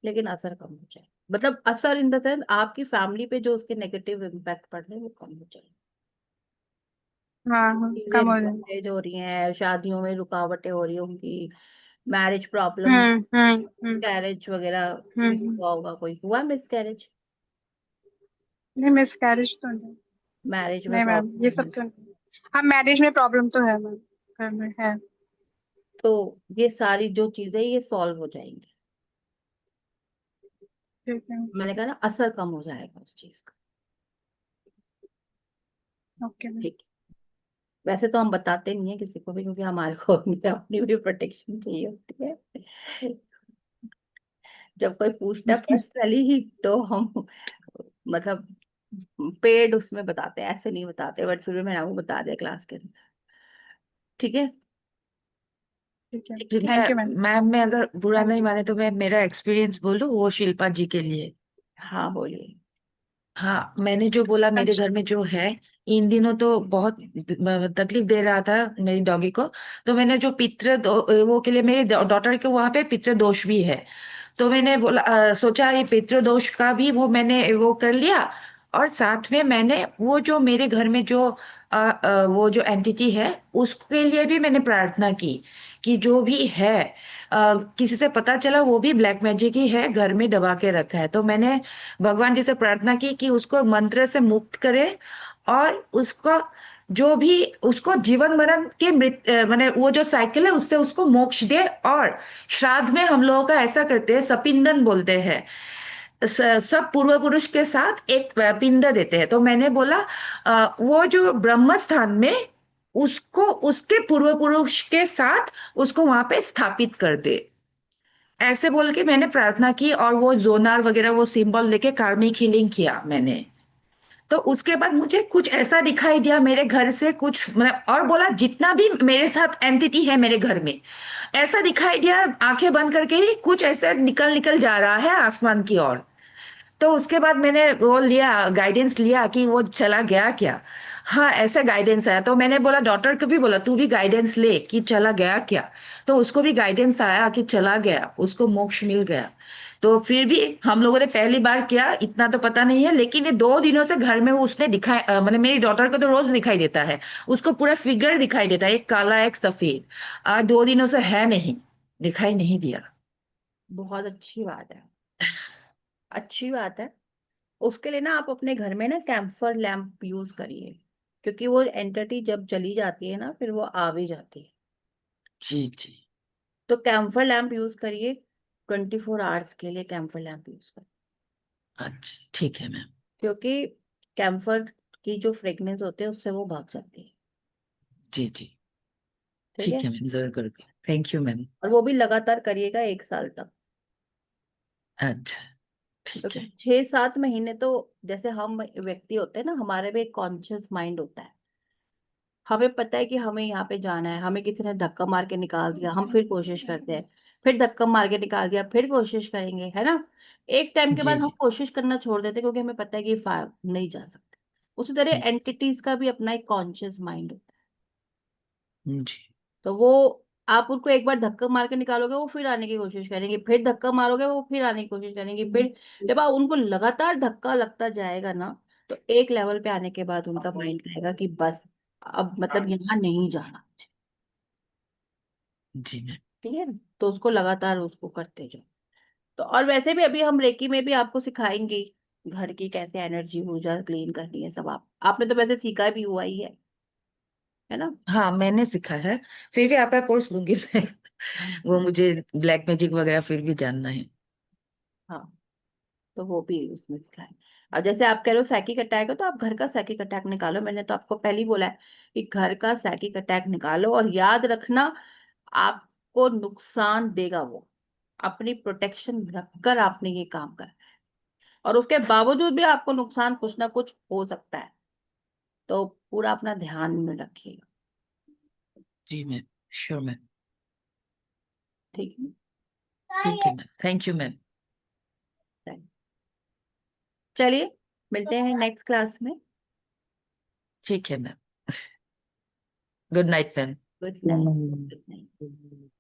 लेकिन असर कम हो जाए। मतलब असर इन द सेंस आपकी फैमिली पे जो उसके नेगेटिव इम्पैक्ट पड़ रहे हैं वो कम हो जाए। हाँ हाँ, चीजें कम हो जाएगा। ब्लॉकेज हो रही हैं, शादियों में रुकावटें हो रही होंगी, मैरिज प्रॉब्लम, हम्म। कैरेज वगैरह भी हम्म। हुआ होगा, कोई हुआ मिस कैरेज, नहीं मिस कैरेज तो नहीं। मैरिज में नहीं मैम ये प्रॉब्लम सब है, तो नहीं। हाँ मैरिज में प्रॉब्लम तो है मैम, घर में है। तो ये सारी जो चीजें ये सॉल्व हो जाएंगी। ठीक है। मैंने कहा ना, असर कम हो जाएगा उस चीज का। Okay ma'am. ठीक है। वैसे तो हम बताते नहीं है किसी को भी, क्योंकि हमारे को अपनी भी प्रोटेक्शन चाहिए होती है। जब कोई पूछता है पर्सनली ही तो हम मतलब पेड उसमें बताते हैं, ऐसे नहीं बताते, बट फिर भी मैंने आपको बता दिया क्लास के अंदर। ठीक है। ठीक है, जी थैंक यू मैम। मैं अगर बुरा नहीं माने तो मैं मेरा एक्सपीरियंस बोलूं वो शिल्पा जी के लिए। हाँ बोलिए। हाँ, मैंने जो बोला मेरे अच्छा। घर में जो है, इन दिनों तो बहुत तकलीफ दे रहा था मेरी डॉगी को। तो मैंने जो वो के लिए मेरी डॉटर के वहां पे पितृ दोष भी है। तो मैंने बोला सोचा ये पितृ दोष का भी वो मैंने वो कर लिया। और साथ में मैंने वो जो मेरे घर में जो वो जो एंटिटी है उसके लिए भी मैंने प्रार्थना की कि जो भी है किसी से पता चला वो भी ब्लैक मैजिक ही है, घर में दबा के रखा है। तो मैंने भगवान जी से प्रार्थना की कि उसको मंत्र से मुक्त करे, और उसको जो भी उसको जीवन मरण के माने वो जो साइकिल है उससे उसको मोक्ष दे। और श्राद्ध में हम लोगों का ऐसा करते हैं, सपिंदन बोलते हैं। सब पूर्व पुरुष के साथ एक पिंड देते हैं। तो मैंने बोला वो जो ब्रह्म स्थान में उसको उसके पूर्व पुरुष के साथ उसको वहां पे स्थापित कर दे, ऐसे बोल के मैंने प्रार्थना की। और वो जोनार वगैरह वो सिंबल लेके कार्मिक हीलिंग किया मैंने। तो उसके बाद मुझे कुछ ऐसा दिखाई दिया मेरे घर से कुछ मतलब, और बोला जितना भी मेरे साथ एंटिटी है मेरे घर में, ऐसा दिखाई दिया आंखें बंद करके ही कुछ ऐसा निकल निकल जा रहा है आसमान की ओर। तो उसके बाद मैंने वो लिया गाइडेंस लिया कि वो चला गया क्या। हाँ ऐसा गाइडेंस आया, तो मैंने बोला डॉटर को भी बोला तू भी गाइडेंस ले कि चला गया क्या। तो उसको भी गाइडेंस आया कि चला गया, उसको मोक्ष मिल गया। तो फिर भी हम लोगों ने पहली बार किया, इतना तो पता नहीं है, लेकिन ये 2 दिनों से घर में उसने मतलब मेरी डॉटर को तो रोज दिखाई देता है, उसको पूरा फिगर दिखाई देता है, एक काला एक सफेद। आज 2 दिनों से है नहीं, दिखाई नहीं दिया। बहुत अच्छी बात है, अच्छी बात है। उसके लिए ना आप अपने घर में ना कैम्फर लैम्प यूज करिए। क्योंकि वो एंटिटी जब चली जाती है ना फिर वो आ भी जाती है। जी जी। तो कैम्फर लैम्प यूज करिए, 24 आवर्स के लिए कैम्फर लैम्प यूज करिए, अच्छा ठीक है मैम। क्योंकि कैम्फर की जो फ्रेगनेंस होते हैं उससे वो भाग जाती है। जी जी ठीक ठीक है, है मैम, जरूर करूँगी। Thank you ma'am. और वो भी लगातार करिएगा 1 साल तक। अच्छा ठीक क्योंकि है। 6-7 महीने तो जैसे हम व्यक्ति होते हैं ना, हमारे में एक कॉन्शियस माइंड होता है, हमें पता है कि हमें यहाँ पे जाना है, हमें किसी ने धक्का मार के निकाल दिया, हम फिर कोशिश करते हैं, फिर धक्का मार के निकाल दिया, फिर कोशिश करेंगे, है ना। एक टाइम के जी बाद हम जी। कोशिश करना छोड़ देते हैं क्योंकि हमें पता है कि नहीं जा सकते। उसी तरह एंटिटीज का भी अपना एक कॉन्शियस माइंड होता है। जी तो वो आप उनको एक बार धक्का मार के निकालोगे वो फिर आने की कोशिश करेंगे, फिर धक्का मारोगे वो फिर आने की कोशिश करेंगे, फिर जब आप उनको लगातार धक्का लगता जाएगा ना, तो एक लेवल पे आने के बाद उनका माइंड कहेगा कि बस अब मतलब यहाँ नहीं जाना। जी मैम। ठीक है ना? तो उसको लगातार उसको करते जाओ। तो और वैसे भी अभी हम रेकी में भी आपको सिखाएंगे घर की कैसे एनर्जी ऊर्जा क्लीन करनी है, सब आपने तो वैसे सीखा भी हुआ ही है ना। हाँ मैंने सीखा है, फिर भी आपका कोर्स लूंगी मैं। वो हाँ मुझे ब्लैक मैजिक वगैरह फिर भी जानना है। हाँ, तो वो भी उसमें सिखाए। अब जैसे आप कह रहे हो साइकिक अटैक है तो आप घर का साइकिक अटैक निकालो, मैंने तो आपको पहले ही बोला है कि घर का साइकिक अटैक निकालो, और याद रखना आपको नुकसान देगा वो, अपनी प्रोटेक्शन रखकर आपने ये काम करना है, और उसके बावजूद भी आपको नुकसान कुछ ना कुछ हो सकता है, तो पूरा अपना ध्यान में रखिएगा। जी मैम, श्योर मैम। ठीक है। ठीक है मैम, थैंक यू मैम। चलिए मिलते हैं नेक्स्ट क्लास में। ठीक है ma'am. Good night ma'am. Good night. Good night.